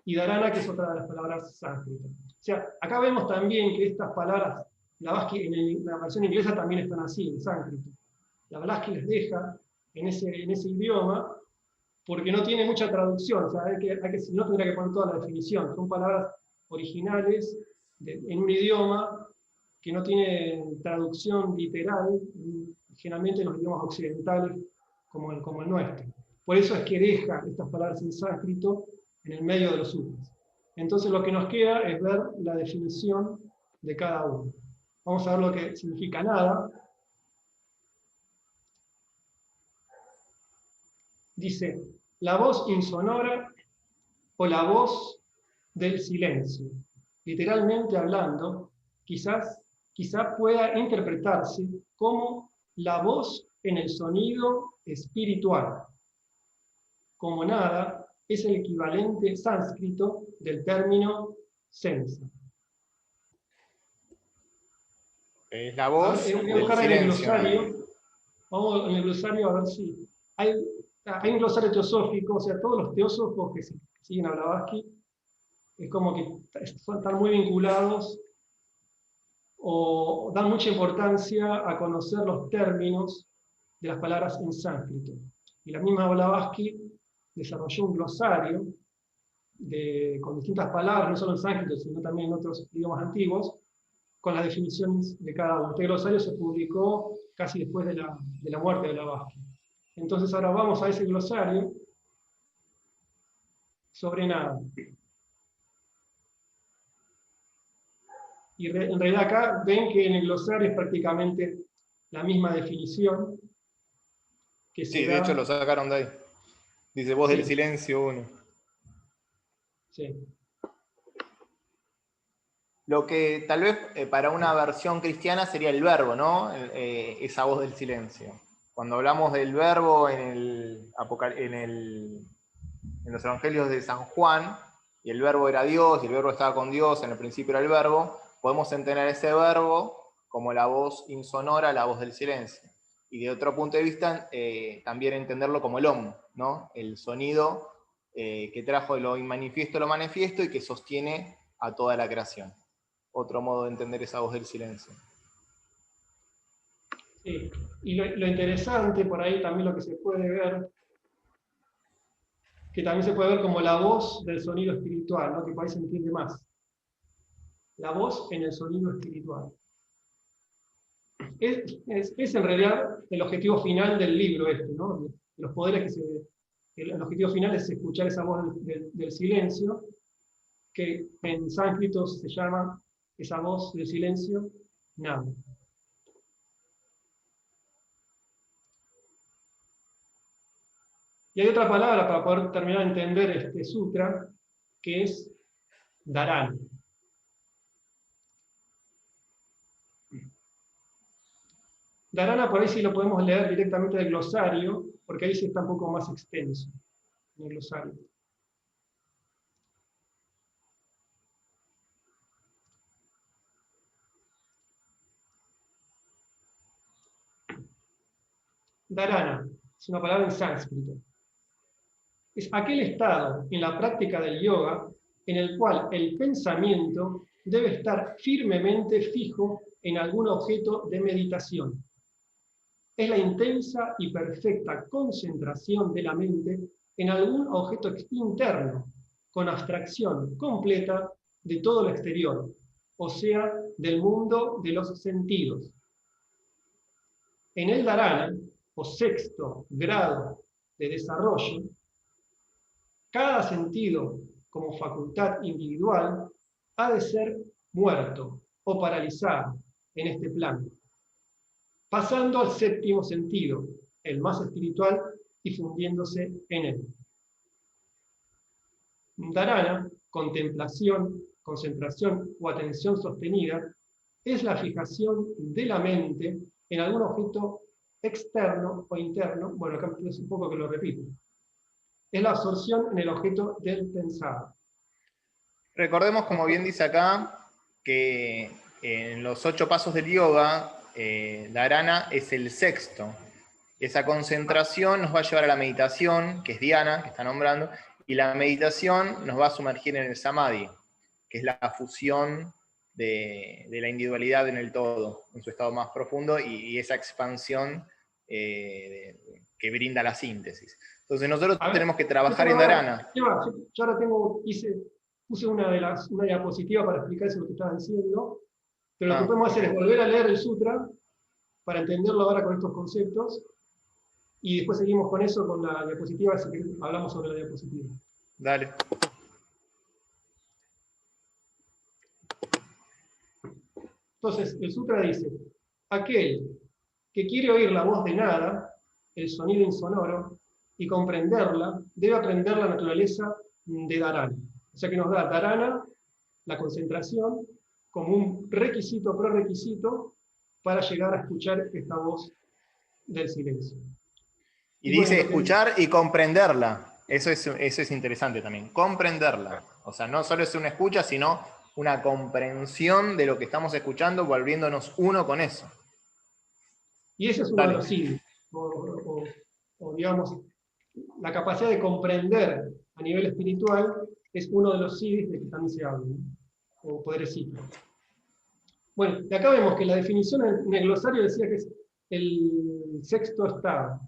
y dharana, que es otra de las palabras sánscritas. O sea, acá vemos también que estas palabras, Blavatsky en la versión inglesa también están así, en sánscrito. La Blavatsky les deja en ese idioma porque no tiene mucha traducción, o sea, si no tendría que poner toda la definición. Son palabras originales en un idioma que no tiene traducción literal, generalmente en los idiomas occidentales como el nuestro. Por eso es que deja estas palabras en sánscrito en el medio de los sutras. Entonces lo que nos queda es ver la definición de cada uno. Vamos a ver lo que significa nada. Dice, la voz insonora o la voz del silencio. Literalmente hablando, quizá pueda interpretarse como la voz en el sonido espiritual. Como nada, es el equivalente sánscrito del término sensa. Es la voz Voy a del buscar en el silencio. glosario. Vamos en el glosario a ver si... Hay un glosario teosófico, o sea, todos los teósofos que siguen a Blavatsky, es como que están muy vinculados o dan mucha importancia a conocer los términos de las palabras en sánscrito. Y la misma Blavatsky desarrolló un glosario con distintas palabras, no solo en sánscrito, sino también en otros idiomas antiguos, con las definiciones de cada uno. Este glosario se publicó casi después de la muerte de Blavatsky. Entonces ahora vamos a ese glosario sobre nada. Y en realidad acá ven que en el glosario es prácticamente la misma definición que se Sí, da... de hecho lo sacaron de ahí. Dice voz del Sí. silencio 1. Sí. Lo que tal vez para una versión cristiana sería el verbo, ¿no? Esa voz del silencio. Cuando hablamos del verbo en los evangelios de San Juan, y el verbo era Dios, y el verbo estaba con Dios, en el principio era el verbo, podemos entender ese verbo como la voz insonora, la voz del silencio. Y de otro punto de vista, también entenderlo como el Om, ¿no? El sonido que trajo de lo inmanifiesto lo manifiesto y que sostiene a toda la creación. Otro modo de entender esa voz del silencio. Sí. Y lo interesante, por ahí también lo que se puede ver, que también se puede ver como la voz del sonido espiritual, ¿no? Que por ahí se entiende más. La voz en el sonido espiritual. Es en realidad el objetivo final del libro este, ¿no? Los poderes el objetivo final es escuchar esa voz del silencio, que en sánscrito se llama esa voz del silencio Nam. Y hay otra palabra para poder terminar de entender este sutra, que es Dharana. Dharana por ahí sí lo podemos leer directamente del glosario, porque ahí sí está un poco más extenso en el glosario. Dharana es una palabra en sánscrito. Es aquel estado en la práctica del yoga en el cual el pensamiento debe estar firmemente fijo en algún objeto de meditación. Es la intensa y perfecta concentración de la mente en algún objeto interno, con abstracción completa de todo lo exterior, o sea, del mundo de los sentidos. En el dharana, o sexto grado de desarrollo, cada sentido como facultad individual ha de ser muerto o paralizado en este plano, pasando al séptimo sentido, el más espiritual, y fundiéndose en él. Dharana, contemplación, concentración o atención sostenida, es la fijación de la mente en algún objeto externo o interno. Bueno, acá es un poco que lo repito. Es la absorción en el objeto del pensado. Recordemos, como bien dice acá, que en los 8 pasos del yoga, Dharana es el sexto. Esa concentración nos va a llevar a la meditación, que es Dhyana, que está nombrando, y la meditación nos va a sumergir en el Samadhi, que es la fusión de la individualidad en el todo, en su estado más profundo, y esa expansión que brinda la síntesis. Entonces nosotros tenemos que trabajar en Dharana. Yo ahora puse una diapositiva para explicar eso lo que estaba diciendo, pero lo que podemos hacer es volver a leer el sutra para entenderlo ahora con estos conceptos, y después seguimos con eso, con la diapositiva, así que hablamos sobre la diapositiva. Dale. Entonces, el sutra dice, aquel que quiere oír la voz de nada, el sonido insonoro, y comprenderla, debe aprender la naturaleza de Dharana. O sea que nos da Dharana, la concentración, como un requisito, prerequisito, para llegar a escuchar esta voz del silencio. Y dice escuchar y comprenderla. Eso es interesante también, comprenderla. O sea, no solo es una escucha, sino una comprensión de lo que estamos escuchando, volviéndonos uno con eso. Y ese es uno de los signos, o digamos, la capacidad de comprender a nivel espiritual es uno de los siddhis de que también se habla, ¿no? O poderecitos. Bueno, de acá vemos que la definición en el glosario decía que es el sexto estado,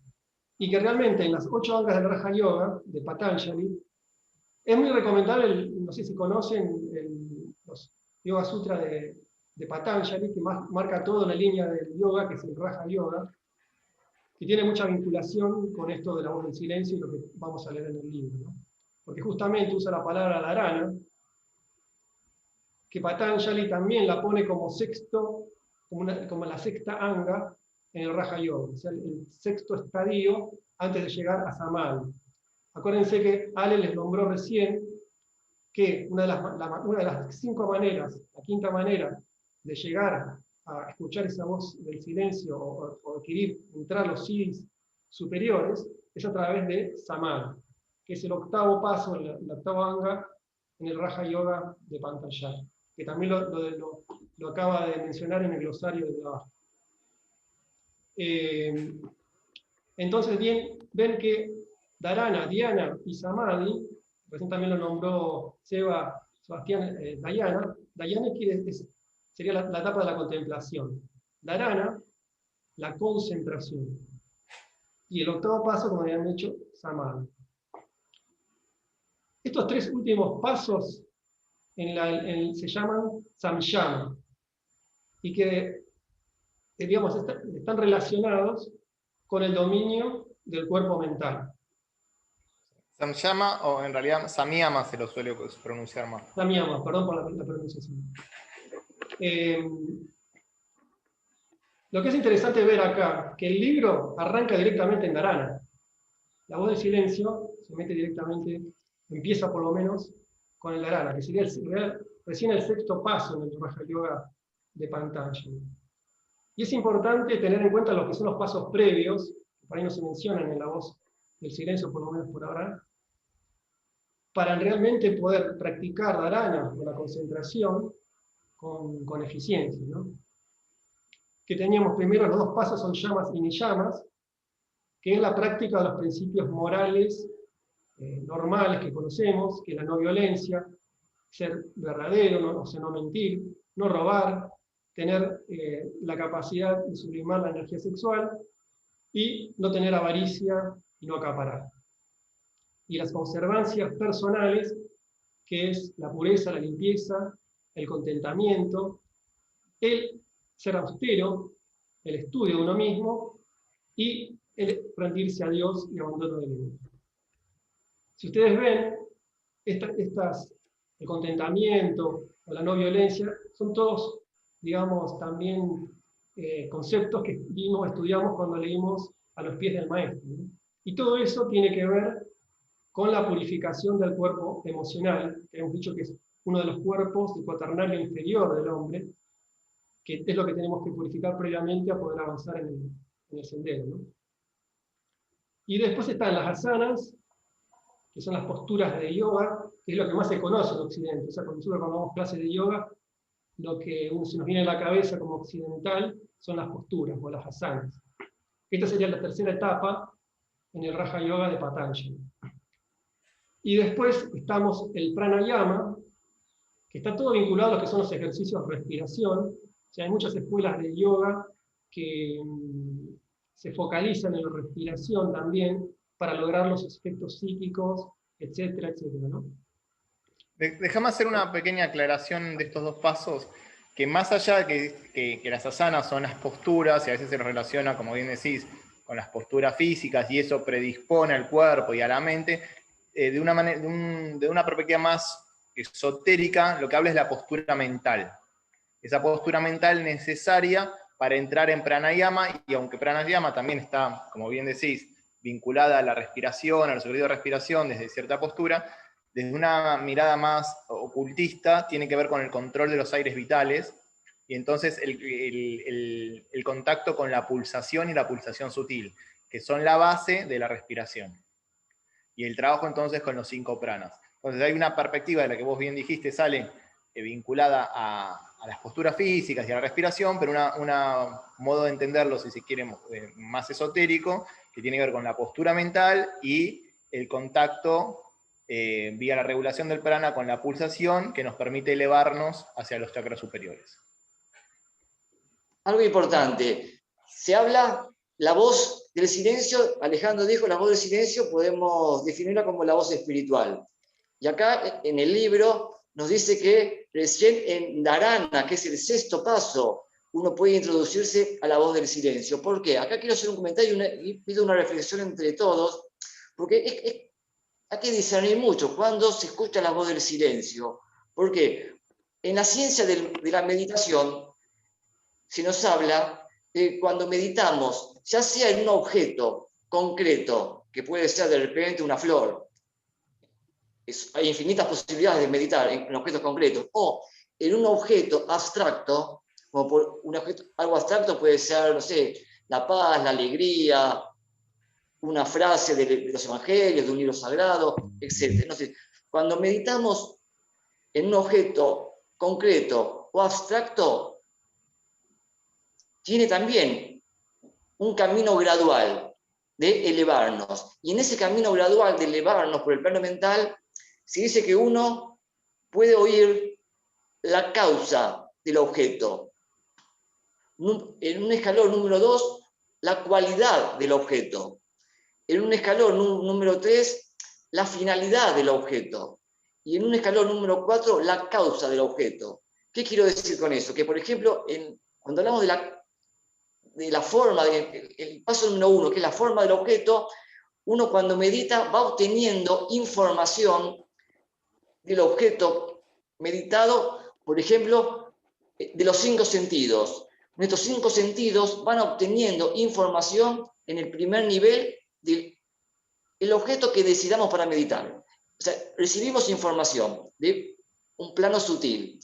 y que realmente en las 8 angas del Raja Yoga, de Patanjali, es muy recomendable, no sé si conocen los Yoga Sutra de Patanjali, que marca toda la línea del yoga, que es el Raja Yoga, que tiene mucha vinculación con esto de la voz del silencio y lo que vamos a leer en el libro, ¿no? Porque justamente usa la palabra Dharana, que Patanjali también la pone como sexto, como la sexta anga en el Raja Yoga, o sea, el sexto estadio antes de llegar a Samadhi. Acuérdense que Ale les nombró recién que una de las 5 maneras, la quinta manera de llegar a escuchar esa voz del silencio o adquirir, entrar los siddhis superiores, es a través de Samadhi, que es el 8º paso, la 8ª anga en el Raja Yoga de Patanjali, que también lo acaba de mencionar en el glosario de abajo. Entonces ven que Dharana, Dhyana y Samadhi, recién también lo nombró Sebastián, Dhyana sería la etapa de la contemplación. Dharana, la concentración. Y el 8º paso, como habían dicho, Samadhi. Estos 3 últimos pasos se llaman samyama, y que digamos, están relacionados con el dominio del cuerpo mental. Samyama, o en realidad Samyama se lo suele pronunciar más. Samyama, perdón por la pronunciación. Lo que es interesante ver acá, que el libro arranca directamente en Dharana. La voz del silencio se mete directamente, empieza por lo menos con el Dharana, que sería recién el sexto paso en el Raja Yoga de Patanjali. Y es importante tener en cuenta lo que son los pasos previos, que por ahí no se mencionan en la voz del silencio, por lo menos por ahora, para realmente poder practicar dharana con la concentración con eficiencia, ¿no? Que teníamos primero, los dos pasos son yamas y niyamas, que es la práctica de los principios morales normales que conocemos, que es la no violencia, ser verdadero, o sea, no mentir, no robar, tener la capacidad de sublimar la energía sexual y no tener avaricia y no acaparar. Y las observancias personales, que es la pureza, la limpieza, el contentamiento, el ser austero, el estudio de uno mismo y el rendirse a Dios y abandono del ego. Si ustedes ven, el contentamiento o la no violencia son todos, digamos, también conceptos que estudiamos cuando leímos A los pies del maestro, ¿no? Y todo eso tiene que ver con la purificación del cuerpo emocional, que hemos dicho que es uno de los cuerpos del cuaternario inferior del hombre, que es lo que tenemos que purificar previamente a poder avanzar en el sendero, ¿no? Y después están las asanas, que son las posturas de yoga, que es lo que más se conoce en Occidente. O sea, cuando nosotros cuando damos clases de yoga, lo que se nos viene a la cabeza como occidental son las posturas, o las asanas. Esta sería la tercera etapa en el Raja Yoga de Patanjali. Y después estamos el pranayama, que está todo vinculado a lo que son los ejercicios de respiración. O sea, hay muchas escuelas de yoga que se focalizan en la respiración también para lograr los aspectos psíquicos, etcétera, etcétera, ¿no? Déjame hacer una pequeña aclaración de estos dos pasos, que más allá de que las asanas son las posturas, y a veces se relaciona, como bien decís, con las posturas físicas, y eso predispone al cuerpo y a la mente, de una perspectiva más esotérica, lo que habla es la postura mental. Esa postura mental necesaria para entrar en pranayama, y aunque pranayama también está, como bien decís, vinculada a la respiración, a los ejercicios de respiración desde cierta postura, desde una mirada más ocultista, tiene que ver con el control de los aires vitales, y entonces el contacto con la pulsación y la pulsación sutil, que son la base de la respiración. Y el trabajo entonces con los 5 pranas. Entonces hay una perspectiva de la que vos bien dijiste, sale vinculada a las posturas físicas y a la respiración, pero un modo de entenderlo, si se quiere, más esotérico, que tiene que ver con la postura mental y el contacto vía la regulación del prana con la pulsación, que nos permite elevarnos hacia los chakras superiores. Algo importante, se habla la voz del silencio. Alejandro dijo, la voz del silencio podemos definirla como la voz espiritual. Y acá en el libro nos dice que recién en Dharana, que es el sexto paso, uno puede introducirse a la voz del silencio. ¿Por qué? Acá quiero hacer un comentario y pido una reflexión entre todos, porque hay que discernir mucho cuando se escucha la voz del silencio. Porque en la ciencia de la meditación se nos habla de cuando meditamos, ya sea en un objeto concreto, que puede ser de repente una flor, hay infinitas posibilidades de meditar en objetos concretos, o en un objeto abstracto, como por algo abstracto puede ser, no sé, la paz, la alegría, una frase de los evangelios, de un libro sagrado, etc. Entonces, cuando meditamos en un objeto concreto o abstracto, tiene también un camino gradual de elevarnos. Y en ese camino gradual de elevarnos por el plano mental, se dice que uno puede oír la causa del objeto. En un escalón número 2, la cualidad del objeto. En un escalón número 3, la finalidad del objeto. Y en un escalón número 4, la causa del objeto. ¿Qué quiero decir con eso? Que, por ejemplo, cuando hablamos de la forma, el paso número 1, que es la forma del objeto, uno cuando medita va obteniendo información del objeto meditado, por ejemplo, de los 5 sentidos. Nuestros 5 sentidos van obteniendo información en el primer nivel del objeto que decidamos para meditar. O sea, recibimos información de un plano sutil.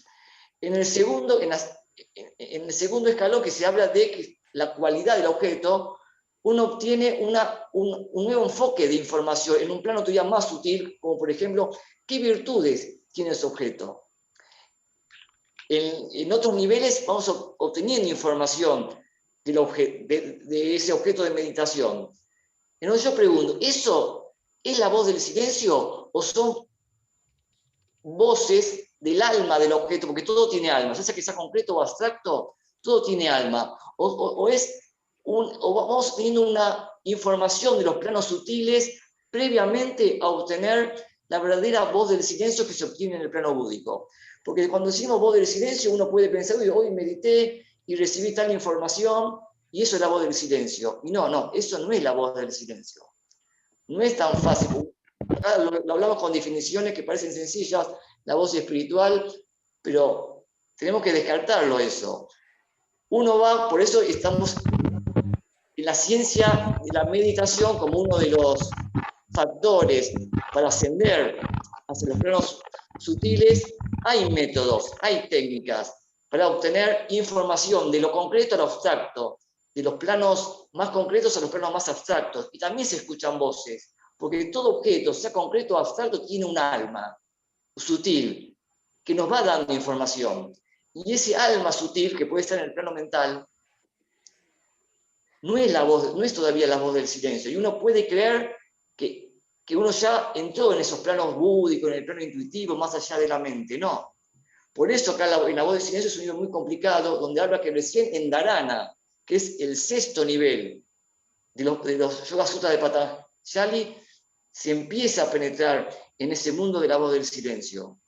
En el segundo escalón, que se habla de la cualidad del objeto, uno obtiene un nuevo enfoque de información en un plano todavía más sutil, como por ejemplo, ¿qué virtudes tiene ese objeto? En otros niveles vamos obteniendo información de ese objeto de meditación. Entonces yo pregunto, ¿eso es la voz del silencio o son voces del alma del objeto? Porque todo tiene alma, ya sea que sea concreto o abstracto, todo tiene alma. O vamos teniendo una información de los planos sutiles previamente a obtener la verdadera voz del silencio que se obtiene en el plano búdico. Porque cuando decimos voz del silencio, uno puede pensar, hoy medité y recibí tal información, y eso es la voz del silencio. Y no, eso no es la voz del silencio. No es tan fácil. Acá lo hablamos con definiciones que parecen sencillas, la voz espiritual, pero tenemos que descartarlo eso. Uno va, por eso estamos en la ciencia de la meditación como uno de los factores para ascender hacia los planos sutiles. Hay métodos, hay técnicas para obtener información de lo concreto a lo abstracto, de los planos más concretos a los planos más abstractos. Y también se escuchan voces, porque todo objeto, sea concreto o abstracto, tiene un alma sutil que nos va dando información. Y ese alma sutil, que puede estar en el plano mental, no es todavía la voz del silencio. Y uno puede creer que uno ya entró en esos planos búdicos, en el plano intuitivo, más allá de la mente. No. Por eso acá en la voz del silencio es un libro muy complicado, donde habla que recién en Dharana, que es el 6º nivel de los Yoga Sutras de Patanjali, se empieza a penetrar en ese mundo de la voz del silencio.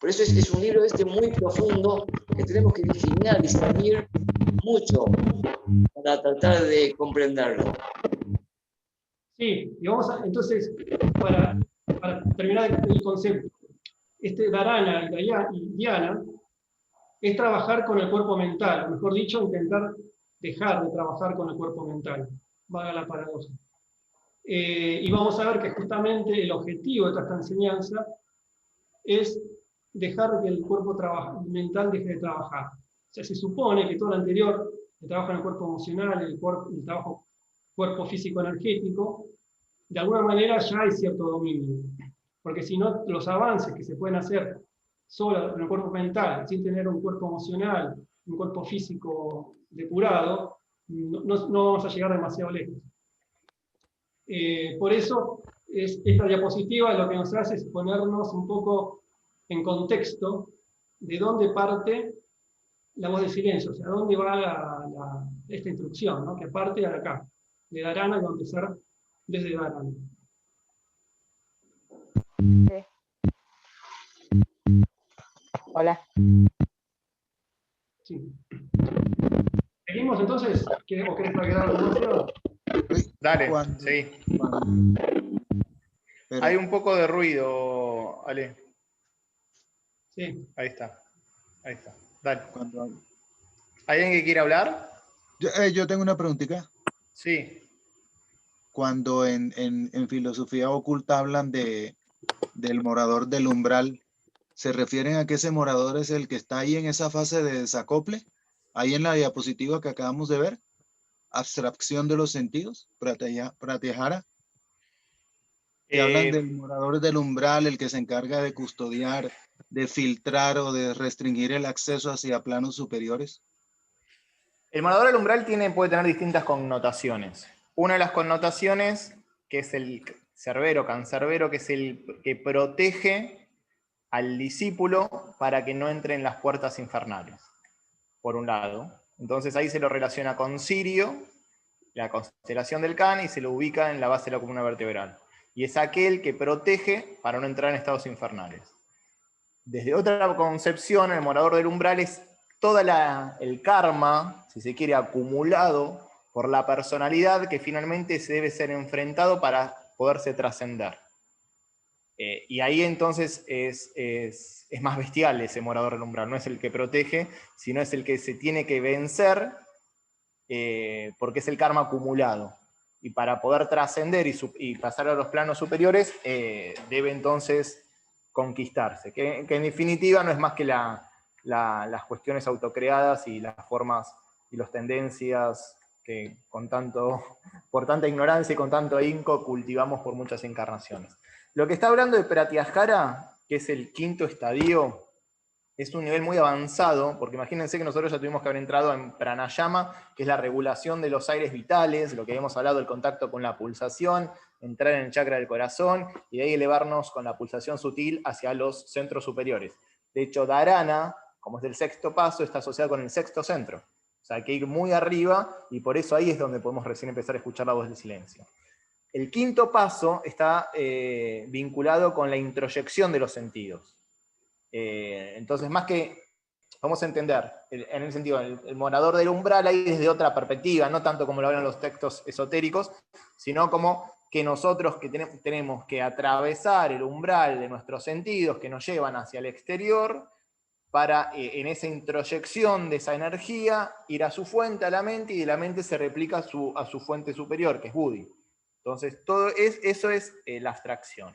Por eso es un libro muy profundo que tenemos que discriminar, discernir mucho para tratar de comprenderlo. Sí, y entonces, para terminar el concepto, Dharana y Dhyana es trabajar con el cuerpo mental, o mejor dicho, intentar dejar de trabajar con el cuerpo mental, valga la paradoja. Y vamos a ver que justamente el objetivo de toda esta enseñanza es dejar que el cuerpo mental deje de trabajar. O sea, se supone que todo lo anterior, el trabajo en el cuerpo emocional, el trabajo cuerpo físico-energético, de alguna manera ya hay cierto dominio. Porque si no, los avances que se pueden hacer solo en el cuerpo mental, sin tener un cuerpo emocional, un cuerpo físico depurado, no vamos a llegar demasiado lejos. Por eso, esta diapositiva lo que nos hace es ponernos un poco en contexto de dónde parte la voz del silencio, o sea, dónde va esta instrucción, ¿no? Que parte de acá, de Dharana, y va a empezar desde Dharana. Sí. Hola. Sí. ¿Seguimos entonces? ¿O querés agregar algo más? Dale, sí. Hay un poco de ruido, Ale. Sí. Ahí está. Dale. ¿Hay alguien que quiere hablar? Yo tengo una preguntita. Sí. Cuando en filosofía oculta hablan del morador del umbral, ¿se refieren a que ese morador es el que está ahí en esa fase de desacople? Ahí en la diapositiva que acabamos de ver, abstracción de los sentidos, pratyahara. Que hablan del morador del umbral, el que se encarga de custodiar, de filtrar o de restringir el acceso hacia planos superiores. El morador del umbral puede tener distintas connotaciones. Una de las connotaciones, que es el cerbero, cancerbero, que es el que protege al discípulo para que no entre en las puertas infernales, por un lado. Entonces ahí se lo relaciona con Sirio, la constelación del Can, y se lo ubica en la base de la columna vertebral. Y es aquel que protege para no entrar en estados infernales. Desde otra concepción, el morador del umbral es todo el karma, si se quiere, acumulado por la personalidad que finalmente se debe ser enfrentado para poderse trascender. Y ahí entonces es más bestial ese morador del umbral, no es el que protege, sino es el que se tiene que vencer, porque es el karma acumulado. Y para poder trascender y pasar a los planos superiores, debe entonces conquistarse, que en definitiva no es más que las cuestiones autocreadas y las formas y las tendencias que por tanta ignorancia y con tanto ahínco cultivamos por muchas encarnaciones. Lo que está hablando de Pratyahara, que es el quinto estadio, es un nivel muy avanzado, porque imagínense que nosotros ya tuvimos que haber entrado en pranayama, que es la regulación de los aires vitales, lo que habíamos hablado, el contacto con la pulsación, entrar en el chakra del corazón, y de ahí elevarnos con la pulsación sutil hacia los centros superiores. De hecho, Dharana, como es del sexto paso, está asociado con el sexto centro. O sea, hay que ir muy arriba, y por eso ahí es donde podemos recién empezar a escuchar la voz del silencio. El quinto paso está vinculado con la introyección de los sentidos. Entonces, más que, vamos a entender, en el sentido, el morador del umbral ahí desde otra perspectiva, no tanto como lo hablan los textos esotéricos, sino como que nosotros que tenemos que atravesar el umbral de nuestros sentidos que nos llevan hacia el exterior, para en esa introyección de esa energía ir a su fuente, a la mente, y de la mente se replica a su fuente superior, que es Buddhi. Entonces, eso es la abstracción.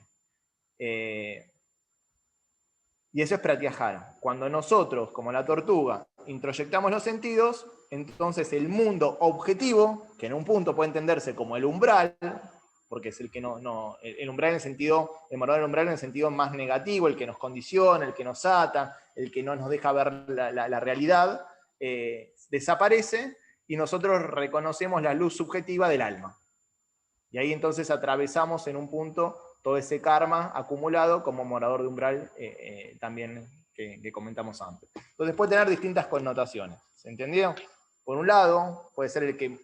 Y eso es Pratyahara. Cuando nosotros, como la tortuga, introyectamos los sentidos, entonces el mundo objetivo, que en un punto puede entenderse como el umbral, porque es el que el umbral en el sentido, el morador del umbral en el sentido más negativo, el que nos condiciona, el que nos ata, el que no nos deja ver la realidad, desaparece, y nosotros reconocemos la luz subjetiva del alma. Y ahí entonces atravesamos en un punto todo ese karma acumulado como morador de umbral también que comentamos antes. Entonces puede tener distintas connotaciones. ¿Se entendió? Por un lado, puede ser el que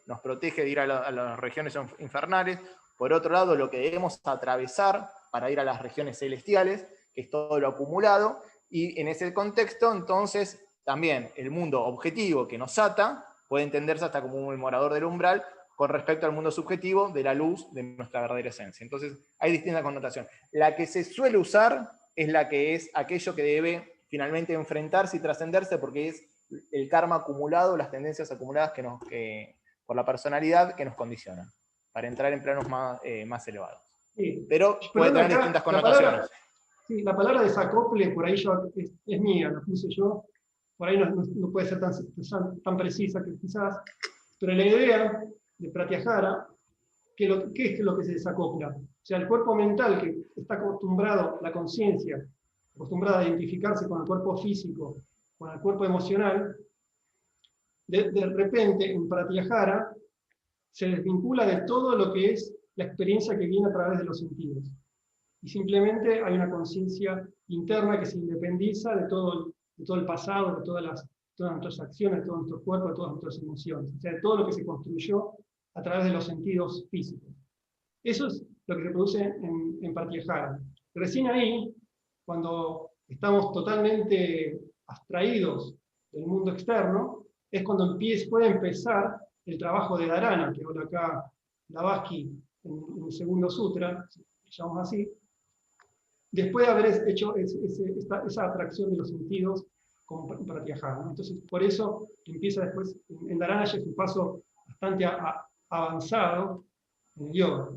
nos protege de ir a las regiones infernales. Por otro lado, lo que debemos atravesar para ir a las regiones celestiales, que es todo lo acumulado. Y en ese contexto, entonces, también el mundo objetivo que nos ata puede entenderse hasta como un morador del umbral, con respecto al mundo subjetivo de la luz de nuestra verdadera esencia. Entonces, hay distintas connotaciones. La que se suele usar es la que es aquello que debe finalmente enfrentarse y trascenderse, porque es el karma acumulado, las tendencias acumuladas por la personalidad que nos condicionan, para entrar en planos más elevados. Sí. Pero puede tener acá, distintas connotaciones. La palabra desacople, por ahí es mía, la puse yo, por ahí no puede ser tan precisa que quizás, pero la idea de Pratyahara, ¿qué es lo que se desacopla? O sea, el cuerpo mental que está acostumbrado, la conciencia, acostumbrada a identificarse con el cuerpo físico, con el cuerpo emocional, de repente en Pratyahara se desvincula de todo lo que es la experiencia que viene a través de los sentidos. Y simplemente hay una conciencia interna que se independiza de todo el pasado, de todas nuestras acciones, de todos nuestros cuerpos, de todas nuestras emociones, o sea, de todo lo que se construyó a través de los sentidos físicos. Eso es lo que se produce en Pratyahara. Recién ahí, cuando estamos totalmente abstraídos del mundo externo, es cuando puede empezar el trabajo de Dharana, que habla acá Blavatsky en el segundo sutra, llamamos así, después de haber hecho esa atracción de los sentidos como Pratyahara, ¿no? Entonces, por eso empieza después, en Dharana ya es un paso bastante avanzado en el yoga.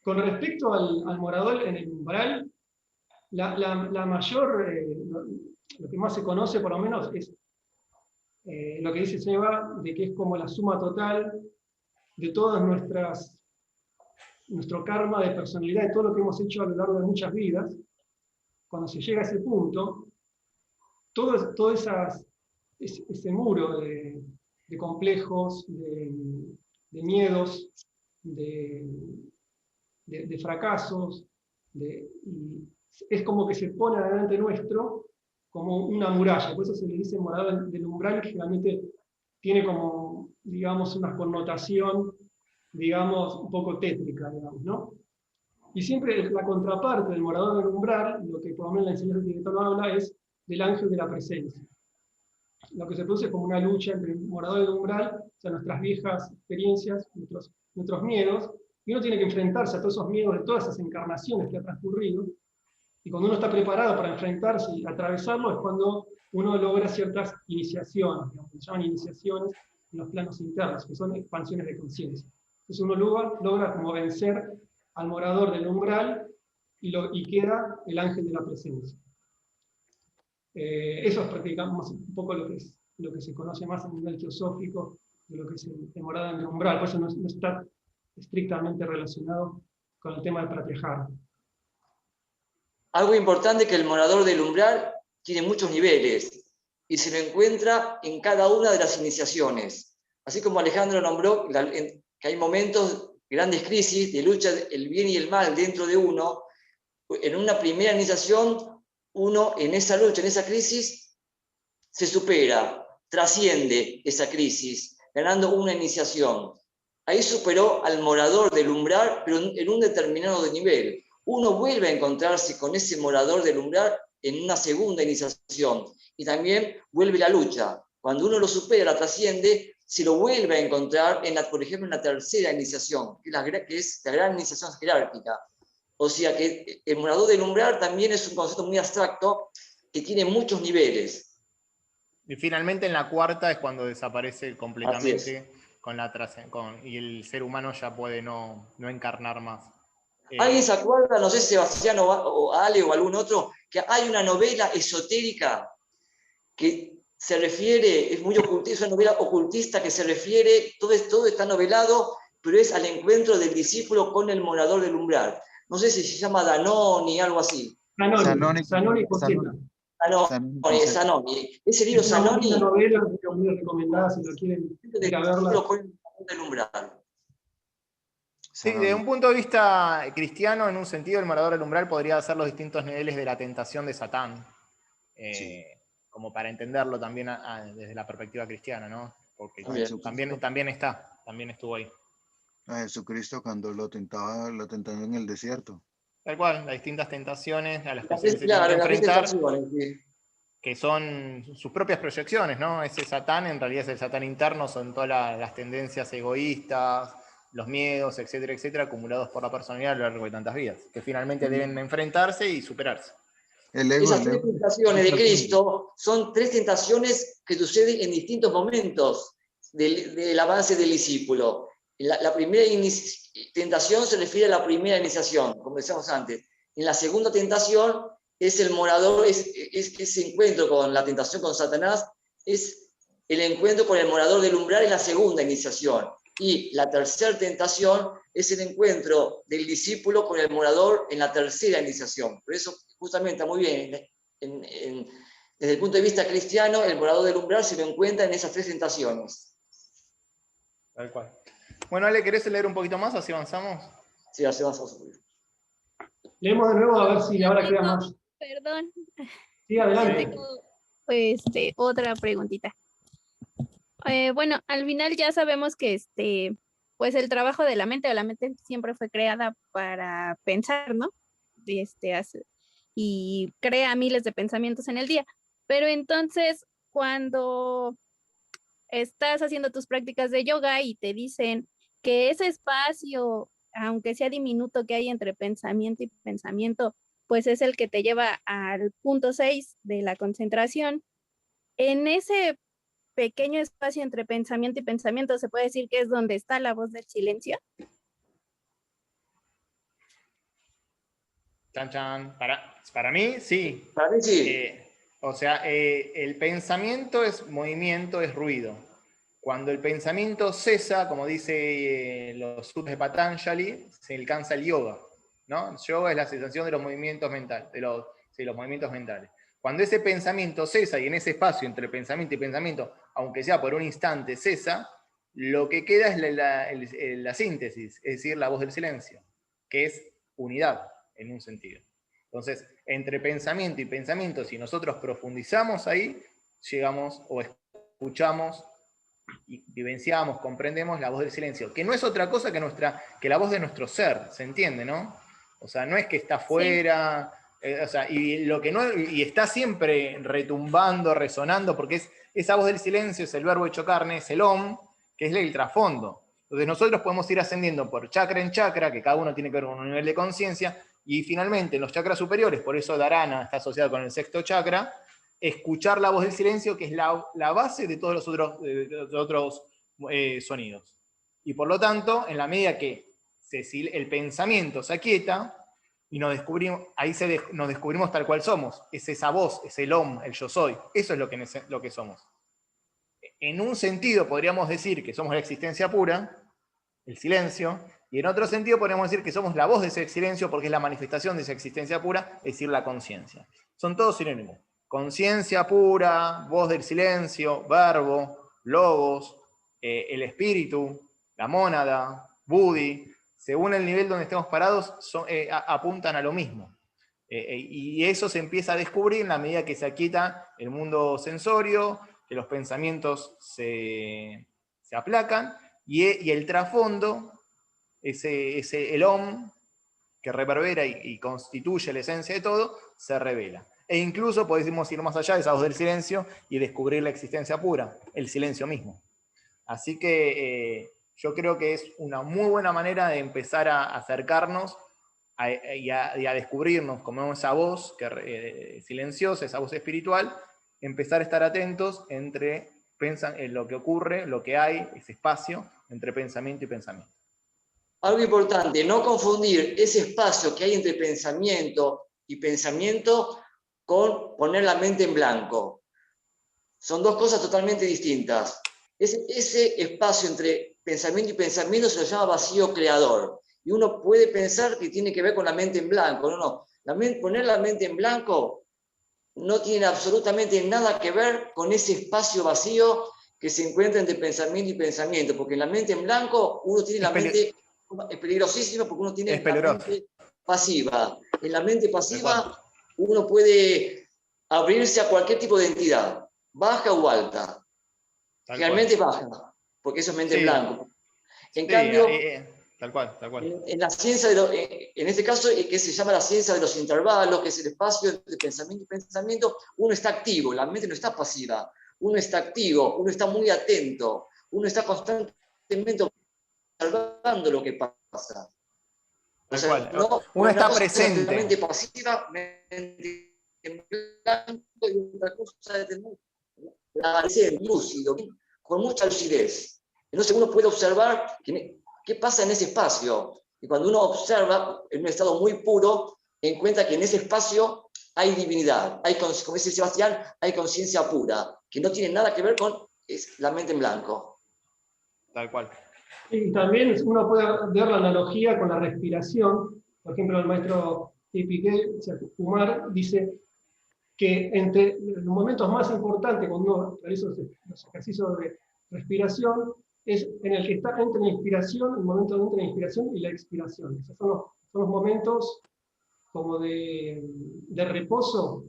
Con respecto al morador en el umbral, la mayor, lo que más se conoce por lo menos es lo que dice Seba, de que es como la suma total de todas nuestro karma de personalidad, de todo lo que hemos hecho a lo largo de muchas vidas. Cuando se llega a ese punto, todo ese muro de complejos, de miedos, de fracasos, es como que se pone delante nuestro como una muralla. Por eso se le dice morador del umbral, que generalmente tiene como, digamos, una connotación, digamos, un poco tétrica, digamos, ¿no? Y siempre la contraparte del morador del umbral, lo que por lo menos la enseñanza tibetana habla, es del ángel de la presencia. lo que se produce es como una lucha entre el morador y el umbral, o sea, nuestras viejas experiencias, nuestros miedos, y uno tiene que enfrentarse a todos esos miedos de todas esas encarnaciones que ha transcurrido, y cuando uno está preparado para enfrentarse y atravesarlo es cuando uno logra ciertas iniciaciones, digamos, que se llaman iniciaciones en los planos internos, que son expansiones de conciencia. Entonces uno logra como vencer al morador del umbral y queda el ángel de la presencia. Eso es prácticamente un poco lo que se conoce más a nivel teosófico de lo que es el morado en el umbral, por eso no está estrictamente relacionado con el tema de Pratyahara. Algo importante es que el morador del umbral tiene muchos niveles y se lo encuentra en cada una de las iniciaciones. Así como Alejandro nombró que hay momentos, grandes crisis de lucha del bien y el mal dentro de uno, en una primera iniciación, uno en esa lucha, en esa crisis, se supera, trasciende esa crisis, ganando una iniciación. Ahí superó al morador del umbral, pero en un determinado nivel. Uno vuelve a encontrarse con ese morador del umbral en una segunda iniciación. Y también vuelve la lucha. Cuando uno lo supera, la trasciende, se lo vuelve a encontrar, por ejemplo, en la tercera iniciación, que es la gran iniciación jerárquica. O sea que el morador del umbral también es un concepto muy abstracto que tiene muchos niveles. Y finalmente en la cuarta es cuando desaparece completamente y el ser humano ya puede no encarnar más. ¿Alguien se acuerda, no sé si Sebastián o Ale o algún otro, que hay una novela esotérica que se refiere, es muy ocultista, es una novela ocultista que se refiere, todo está novelado, pero es al encuentro del discípulo con el morador del umbral? No sé si se llama Danoni, algo así. Sanoni Concetta. Zanoni. Ese libro, Zanoni, una novela muy recomendada si lo quieren ir a verla. con el morador del umbral. Sí, desde un punto de vista cristiano, en un sentido, el morador del umbral podría ser los distintos niveles de la tentación de Satán. Sí. Como para entenderlo también desde la perspectiva cristiana, ¿no? Porque también estuvo ahí. A Jesucristo cuando lo tentaban en el desierto. Tal cual, las distintas tentaciones a las que Las se tiene que enfrentar, sí. que son sus propias proyecciones, ¿no? Ese Satán en realidad es el Satán interno, son todas las tendencias egoístas, los miedos, etcétera, etcétera, acumulados por la personalidad a lo largo de tantas vidas, que finalmente deben enfrentarse y superarse. Esas tres tentaciones de Cristo son tres tentaciones que suceden en distintos momentos del avance del discípulo. La primera tentación se refiere a la primera iniciación, como decíamos antes. En la segunda tentación es el morador, es ese encuentro con la tentación con Satanás, es el encuentro con el morador del umbral en la segunda iniciación. Y la tercera tentación es el encuentro del discípulo con el morador en la tercera iniciación. Por eso, justamente, está muy bien. Desde el punto de vista cristiano, el morador del umbral se lo encuentra en esas tres tentaciones. Tal cual. Bueno, Ale, ¿querés leer un poquito más? Así avanzamos. Sí, así avanzamos. Leemos de nuevo a ver si ahora queda más. Perdón. Sí, adelante. Tengo otra preguntita. Bueno, al final ya sabemos que pues el trabajo de la mente siempre fue creada para pensar, ¿no? Y crea miles de pensamientos en el día. Pero entonces, cuando estás haciendo tus prácticas de yoga y te dicen que ese espacio, aunque sea diminuto que hay entre pensamiento y pensamiento, pues es el que te lleva al punto 6 de la concentración. En ese pequeño espacio entre pensamiento y pensamiento, ¿se puede decir que es donde está la voz del silencio? Chan, chan. Para mí, sí. Para mí, sí. El pensamiento es movimiento, es ruido. Cuando el pensamiento cesa, como dice los sutras de Patanjali, se alcanza el yoga, ¿no? El yoga es la cesación de los movimientos mentales, los movimientos mentales. Cuando ese pensamiento cesa, y en ese espacio entre pensamiento y pensamiento, aunque sea por un instante, cesa, lo que queda es la síntesis, es decir, la voz del silencio, que es unidad, en un sentido. Entonces, entre pensamiento y pensamiento, si nosotros profundizamos ahí, llegamos o escuchamos y vivenciamos, comprendemos la voz del silencio, que no es otra cosa que la voz de nuestro ser, ¿se entiende, no? O sea, no es que está fuera, O sea, y lo que no, y está siempre retumbando, resonando, porque esa voz del silencio, es el verbo hecho carne, es el Om, que es el trasfondo. Entonces nosotros podemos ir ascendiendo por chakra en chakra, que cada uno tiene que ver con un nivel de conciencia, y finalmente en los chakras superiores, por eso Dharana está asociado con el sexto chakra, escuchar la voz del silencio, que es la base de todos los otros sonidos. Y por lo tanto, en la medida que el pensamiento se aquieta, y nos descubrimos, nos descubrimos tal cual somos. Es esa voz, es el Om, el yo soy. Eso es lo que somos. En un sentido podríamos decir que somos la existencia pura, el silencio, y en otro sentido podríamos decir que somos la voz de ese silencio porque es la manifestación de esa existencia pura, es decir, la conciencia. Son todos sinónimos. Conciencia pura, voz del silencio, verbo, logos, el espíritu, la mónada, Buddhi, según el nivel donde estemos parados, apuntan a lo mismo. Y eso se empieza a descubrir en la medida que se aquieta el mundo sensorio, que los pensamientos se aplacan, y el trasfondo, el Om, que reverbera y constituye la esencia de todo, se revela. E incluso podemos ir más allá de esa voz del silencio y descubrir la existencia pura, el silencio mismo. Así que yo creo que es una muy buena manera de empezar a acercarnos y a descubrirnos como esa voz silenciosa, esa voz espiritual, empezar a estar atentos entre en lo que ocurre, lo que hay, ese espacio entre pensamiento y pensamiento. Algo importante, no confundir ese espacio que hay entre pensamiento y pensamiento con poner la mente en blanco. Son dos cosas totalmente distintas. Ese espacio entre pensamiento y pensamiento se lo llama vacío creador. Y uno puede pensar que tiene que ver con la mente en blanco. No. Poner la mente en blanco no tiene absolutamente nada que ver con ese espacio vacío que se encuentra entre pensamiento y pensamiento. Porque en la mente en blanco uno tiene la mente... Es peligrosísimo porque uno tiene la mente pasiva. En la mente pasiva uno puede abrirse a cualquier tipo de entidad, baja o alta. Realmente baja, porque eso es mente en blanco. En cambio, tal cual. En la ciencia en este caso, que se llama la ciencia de los intervalos, que es el espacio de pensamiento y pensamiento, uno está activo, la mente no está pasiva, uno está activo, uno está muy atento, uno está constantemente observando lo que pasa. O sea, no, uno está presente. presente. Mente pasiva, mente en blanco, y otra cosa de tener la lúcido, con mucha lucidez. Entonces uno puede observar qué pasa en ese espacio. Y cuando uno observa en un estado muy puro, encuentra que en ese espacio hay divinidad, como dice Sebastián, hay conciencia pura, que no tiene nada que ver con la mente en blanco. Tal cual. Y también uno puede ver la analogía con la respiración. Por ejemplo, el maestro Tipiqué, Kumar, dice que entre los momentos más importantes cuando uno realiza los ejercicios de respiración es en el que está entre la inspiración, el momento entre la inspiración y la expiración. Esos son los momentos como de reposo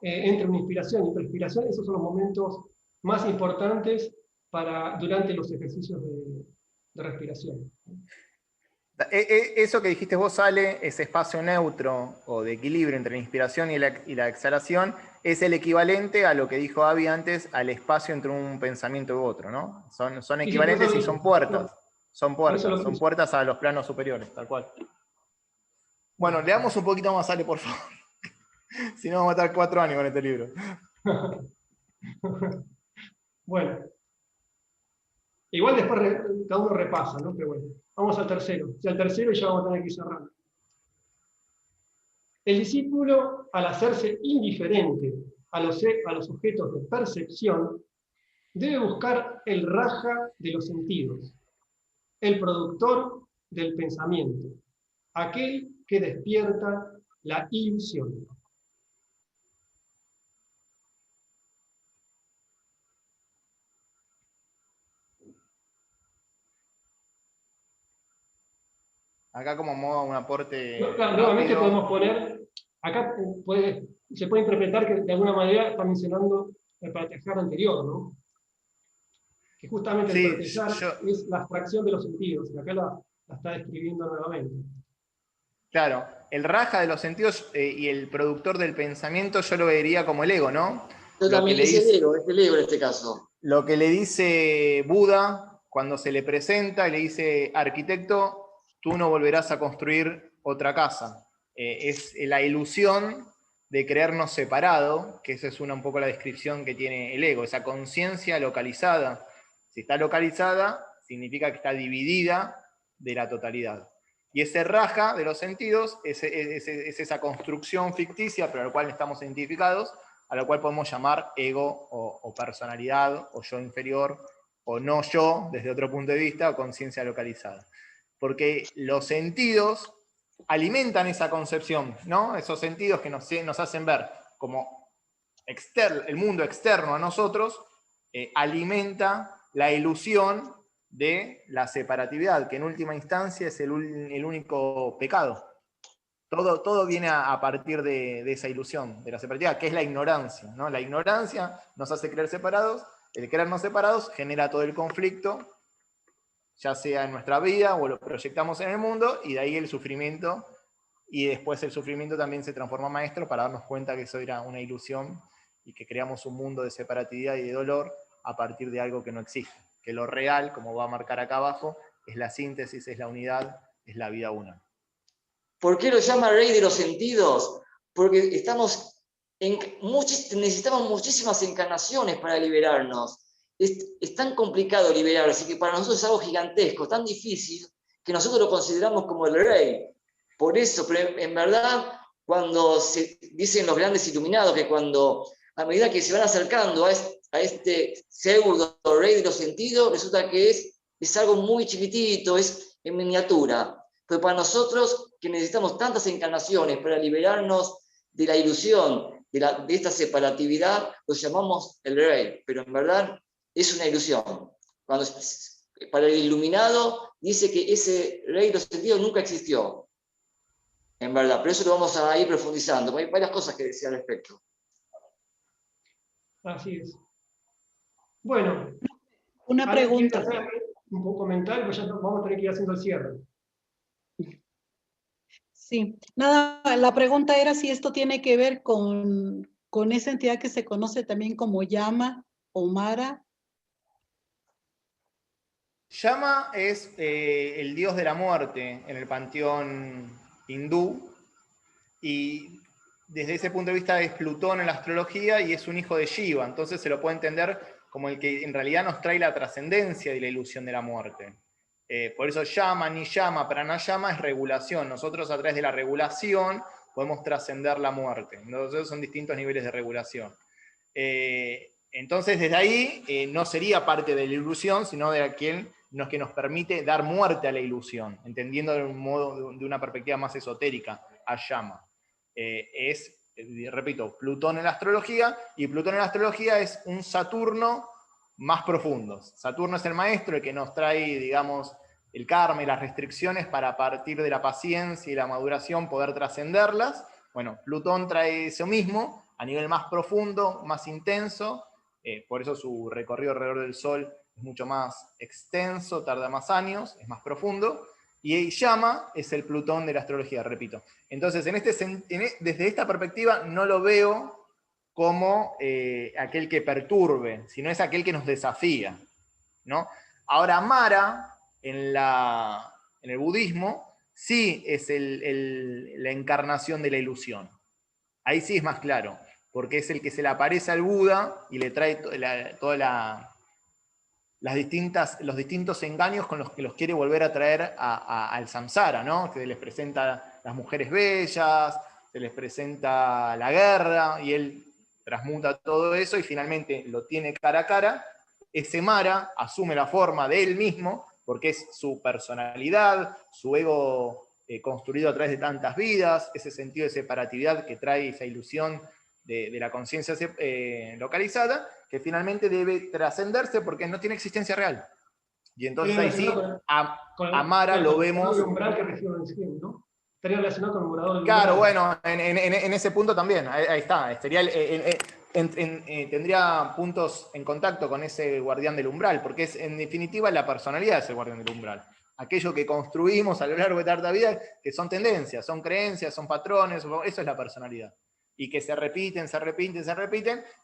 entre una inspiración y otra expiración. Esos son los momentos más importantes durante los ejercicios de respiración. Eso que dijiste vos, Ale, ese espacio neutro o de equilibrio entre la inspiración y la exhalación, es el equivalente a lo que dijo Avi antes, al espacio entre un pensamiento y otro, ¿no? Son equivalentes y son puertas. Son puertas a los planos superiores, tal cual. Bueno, leamos un poquito más, Ale, por favor. Si no, vamos a estar 4 años con este libro. Bueno. Igual después cada uno repasa, ¿no? Pero bueno, vamos al tercero. O sea, al tercero ya vamos a tener que ir cerrando. El discípulo, al hacerse indiferente a los objetos de percepción, debe buscar el raja de los sentidos, el productor del pensamiento, aquel que despierta la ilusión. Acá como modo un aporte. Nuevamente podemos poner, acá se puede interpretar que de alguna manera está mencionando el pratyahara anterior, ¿no? Que justamente el pratyahara es la abstracción de los sentidos, y acá la está describiendo nuevamente. Claro, el raja de los sentidos y el productor del pensamiento yo lo vería como el ego, ¿no? Yo Lo que también, le es dice, el ego en este caso. lo que le dice Buda cuando se le presenta y le dice, arquitecto, tú no volverás a construir otra casa. Es la ilusión de creernos separado, que esa es un poco la descripción que tiene el ego, esa conciencia localizada. Si está localizada, significa que está dividida de la totalidad. Y ese raja de los sentidos es esa construcción ficticia, pero a la cual estamos identificados, a la cual podemos llamar ego o personalidad, o yo inferior, o no yo, desde otro punto de vista, o conciencia localizada. Porque los sentidos alimentan esa concepción, ¿no? Esos sentidos que nos hacen ver como el mundo externo a nosotros, alimenta la ilusión de la separatividad, que en última instancia es el único pecado. Todo viene a partir de esa ilusión, de la separatividad, que es la ignorancia, ¿no? La ignorancia nos hace creer separados, el creernos separados genera todo el conflicto, ya sea en nuestra vida o lo proyectamos en el mundo, y de ahí el sufrimiento, y después el sufrimiento también se transforma en maestro para darnos cuenta que eso era una ilusión y que creamos un mundo de separatividad y de dolor a partir de algo que no existe. Que lo real, como va a marcar acá abajo, es la síntesis, es la unidad, es la vida una. ¿Por qué lo llama rey de los sentidos? Porque necesitamos muchísimas encarnaciones para liberarnos. Es tan complicado liberarse que para nosotros es algo gigantesco, tan difícil, que nosotros lo consideramos como el rey. Por eso, pero en verdad, cuando se dicen los grandes iluminados que a medida que se van acercando a este pseudo rey de los sentidos, resulta que es algo muy chiquitito, es en miniatura. Pero para nosotros, que necesitamos tantas encarnaciones para liberarnos de la ilusión, de esta separatividad, lo llamamos el rey, pero en verdad es una ilusión. Para el iluminado dice que ese rey de los sentidos nunca existió, en verdad, pero eso lo vamos a ir profundizando. Hay varias cosas que decir al respecto. Así es. Bueno. Una pregunta. Hacer un comentario, pues ya vamos a tener que ir haciendo el cierre. Sí, nada, la pregunta era si esto tiene que ver con esa entidad que se conoce también como Yama o Mara. Yama es el dios de la muerte en el panteón hindú, y desde ese punto de vista es Plutón en la astrología y es un hijo de Shiva, entonces se lo puede entender como el que en realidad nos trae la trascendencia de la ilusión de la muerte. Por eso Yama, Niyama, Pranayama es regulación. Nosotros a través de la regulación podemos trascender la muerte. Entonces son distintos niveles de regulación. Entonces desde ahí no sería parte de la ilusión, sino de aquel que nos permite dar muerte a la ilusión, entendiendo de un modo, de una perspectiva más esotérica, a Yama. Repito, Plutón en la astrología, y Plutón en la astrología es un Saturno más profundos. Saturno es el maestro, el que nos trae, digamos, el karma y las restricciones para a partir de la paciencia y la maduración poder trascenderlas. Bueno, Plutón trae eso mismo a nivel más profundo, más intenso, por eso su recorrido alrededor del Sol es mucho más extenso, tarda más años, es más profundo, y Yama es el Plutón de la astrología, repito. Entonces, desde esta perspectiva no lo veo como aquel que perturbe, sino es aquel que nos desafía, ¿no? Ahora, Mara, en el budismo, sí es la encarnación de la ilusión. Ahí sí es más claro, porque es el que se le aparece al Buda y le trae los distintos engaños con los que los quiere volver a traer al samsara, ¿no? Que les presenta las mujeres bellas, se les presenta la guerra, y él transmuta todo eso y finalmente lo tiene cara a cara. Ese Mara asume la forma de él mismo, porque es su personalidad, su ego construido a través de tantas vidas, ese sentido de separatividad que trae esa ilusión de la conciencia localizada, que finalmente debe trascenderse porque no tiene existencia real. Y entonces ahí sí, a Mara lo vemos... El umbral que recibe el cielo, ¿no? Estaría relacionado con el morador del Claro, umbral. bueno, en ese punto también, ahí está. Tendría puntos en contacto con ese guardián del umbral, porque es en definitiva la personalidad de ese guardián del umbral. aquello que construimos a lo largo de toda la vida, que son tendencias, son creencias, son patrones, eso es la personalidad. Y que se repiten,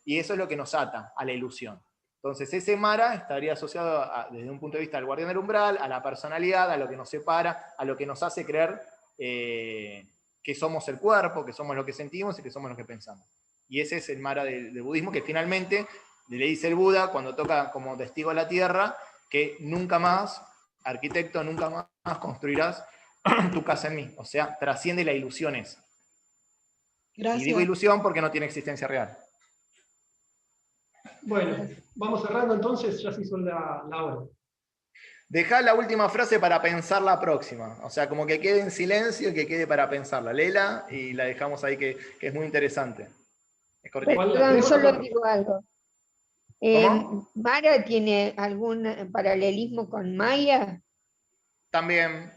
y eso es lo que nos ata a la ilusión. Entonces ese Mara estaría asociado desde un punto de vista al guardián del umbral, a la personalidad, a lo que nos separa, a lo que nos hace creer que somos el cuerpo, que somos lo que sentimos y que somos lo que pensamos. Y ese es el Mara del budismo, que finalmente le dice el Buda cuando toca como testigo a la tierra, que nunca más, arquitecto, nunca más construirás tu casa en mí. O sea, trasciende la ilusión esa. Y digo Gracias. ilusión porque no tiene existencia real. Bueno, vamos cerrando entonces, ya se hizo la hora. Dejá la última frase para pensar la próxima. O sea, como que quede en silencio y que quede para pensarla. Léela y la dejamos ahí, que es muy interesante. Es cortita. ¿Cuál? Perdón, ¿Leemos solo otra? digo algo. ¿Cómo? ¿Mara tiene algún paralelismo con Maya? También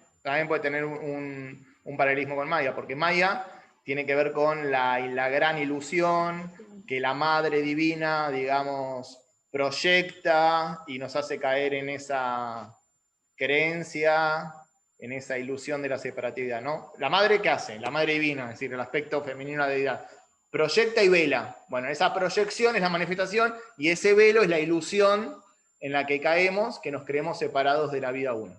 puede tener un paralelismo con Maya, porque Maya tiene que ver con la gran ilusión que la madre divina, digamos, proyecta y nos hace caer en esa creencia, en esa ilusión de la separatividad, ¿no? ¿La madre qué hace? La madre divina, es decir, el aspecto femenino de la deidad. Proyecta y vela. Bueno, esa proyección es la manifestación y ese velo es la ilusión en la que caemos, que nos creemos separados de la vida uno.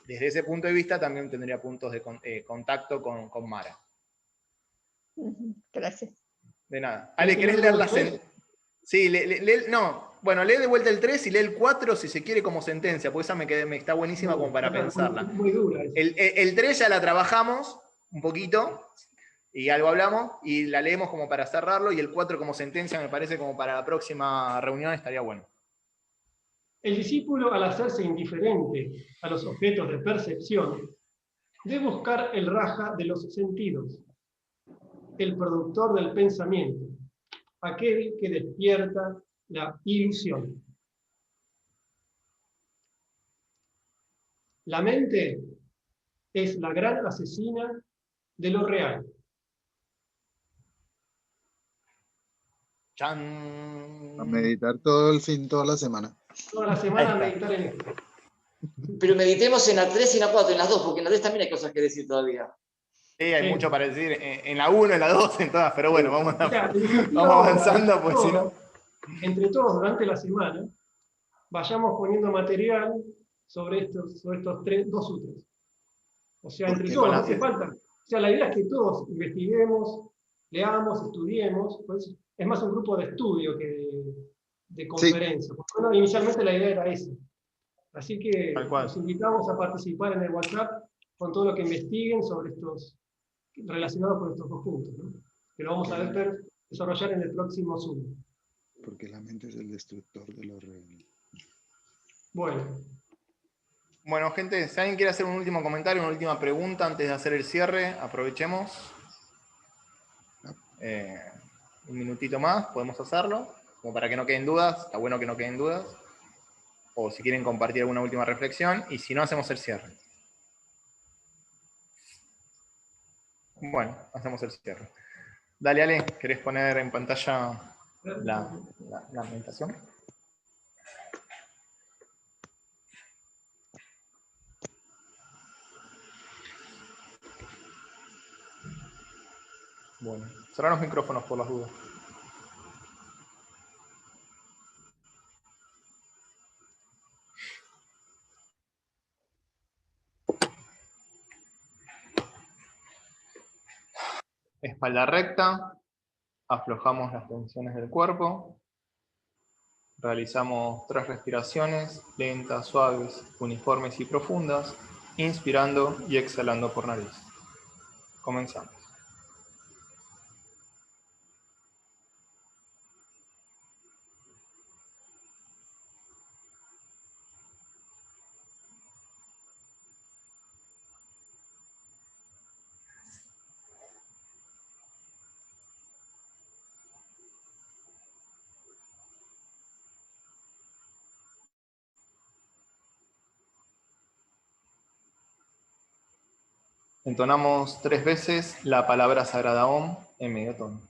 Desde ese punto de vista también tendría puntos de contacto con Mara. Gracias. De nada. Ale, ¿querés leer la sentencia? Sí, bueno, lee de vuelta el 3 y lee el 4 si se quiere como sentencia, porque esa me está buenísima como para pensarla. Muy dura. El 3 ya la trabajamos un poquito y algo hablamos y la leemos como para cerrarlo, y el 4 como sentencia me parece como para la próxima reunión estaría bueno. El discípulo, al hacerse indiferente a los objetos de percepción, debe buscar el raja de los sentidos, el productor del pensamiento, aquel que despierta la ilusión. La mente es la gran asesina de lo real. ¡Chan! A meditar todo el fin, toda la semana. Toda la semana a meditar en esto. Pero meditemos en la 3 y en la 4, en las dos, porque en la 3 también hay cosas que decir todavía. Sí, hay Sí. mucho para decir en la 1, en la 2, en todas, pero bueno, vamos O sea, avanzando, pues si no. Entre todos, durante la semana, vayamos poniendo material sobre estos dos sutras. O sea, entre todos, no hace falta. O sea, la idea es que todos investiguemos, leamos, estudiemos. Pues, es más un grupo de estudio que de conferencia. Sí. Bueno, inicialmente la idea era esa. Así que los invitamos a participar en el WhatsApp con todo lo que investiguen sobre estos, relacionados con estos dos puntos, ¿no? Que lo vamos a desarrollar en el próximo Zoom. Porque la mente es el destructor de lo real. Bueno, gente, si alguien quiere hacer un último comentario, una última pregunta antes de hacer el cierre, aprovechemos. Un minutito más, podemos hacerlo, como para que no queden dudas. Está bueno que no queden dudas. O si quieren compartir alguna última reflexión, y si no, hacemos el cierre. Bueno, hacemos el cierre. Dale, Ale, ¿querés poner en pantalla la meditación? Bueno, cerrar los micrófonos por las dudas. Espalda recta, aflojamos las tensiones del cuerpo, realizamos 3 respiraciones lentas, suaves, uniformes y profundas, inspirando y exhalando por nariz. Comenzamos. Entonamos 3 veces la palabra sagrada Om en medio tono.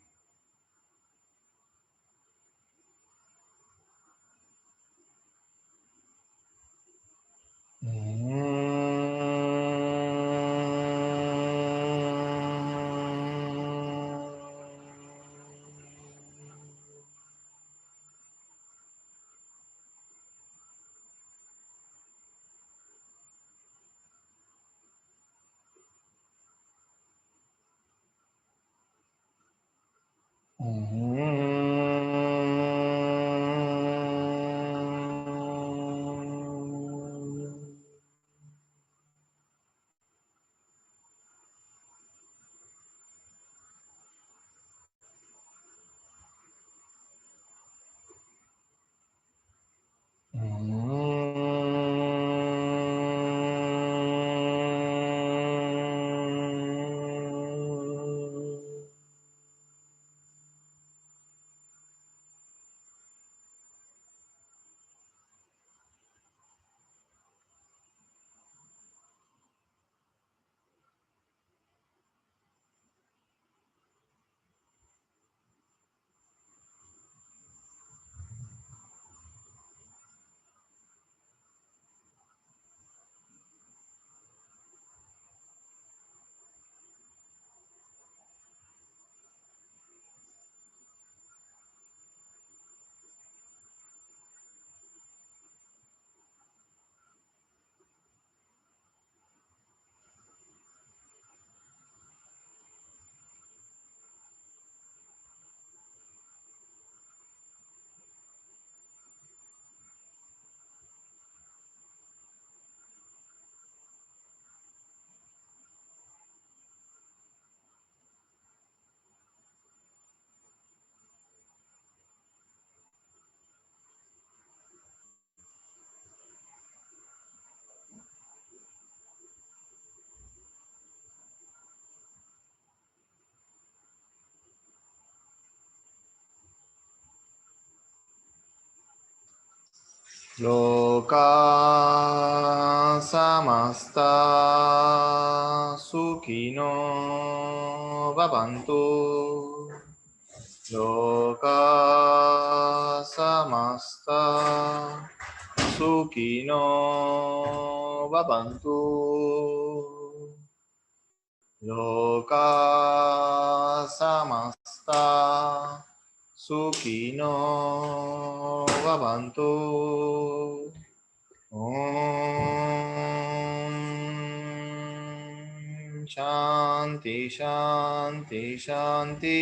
Loka samasta sukino bhavantu. Loka samasta sukino bhavantu. Loka samasta sukino bhavantu. Om Shanti Shanti Shanti.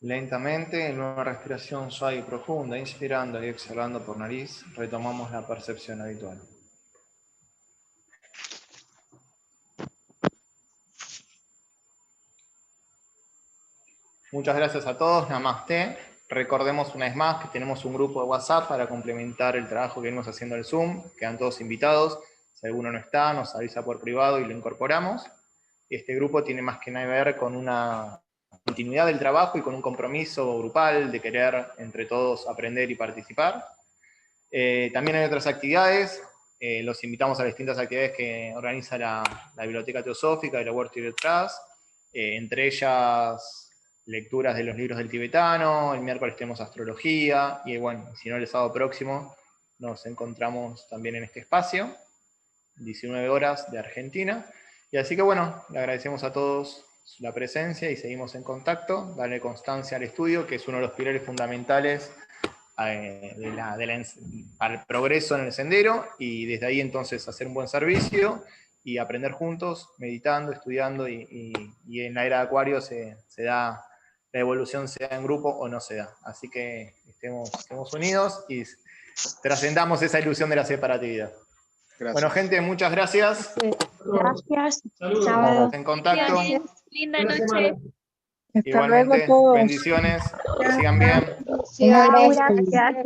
Lentamente, en una respiración suave y profunda, inspirando y exhalando por nariz, retomamos la percepción habitual. Muchas gracias a todos, Namaste. Recordemos una vez más que tenemos un grupo de WhatsApp para complementar el trabajo que venimos haciendo en el Zoom. Quedan todos invitados. Si alguno no está, nos avisa por privado y lo incorporamos. Este grupo tiene más que nada que ver con una continuidad del trabajo y con un compromiso grupal de querer entre todos aprender y participar. También hay otras actividades. Los invitamos a las distintas actividades que organiza la Biblioteca Teosófica y la World Tibet Trust. Entre ellas, lecturas de los libros del tibetano. El miércoles tenemos astrología. Y bueno, si no, el sábado próximo nos encontramos también en este espacio. 19 horas de Argentina. Y así que bueno, le agradecemos a todos la presencia y seguimos en contacto. Darle constancia al estudio, que es uno de los pilares fundamentales para el progreso en el sendero, y desde ahí entonces hacer un buen servicio y aprender juntos, meditando, estudiando, y en la era de Acuario se da, la evolución se da en grupo o no se da. Así que estemos unidos y trascendamos esa ilusión de la separatividad. Gracias. Bueno, gente, muchas gracias. Gracias. Saludos. Chao. En contacto. Linda Buena noche. semana. Hasta luego Igualmente, a todos. bendiciones, que sigan bien. Gracias. Gracias.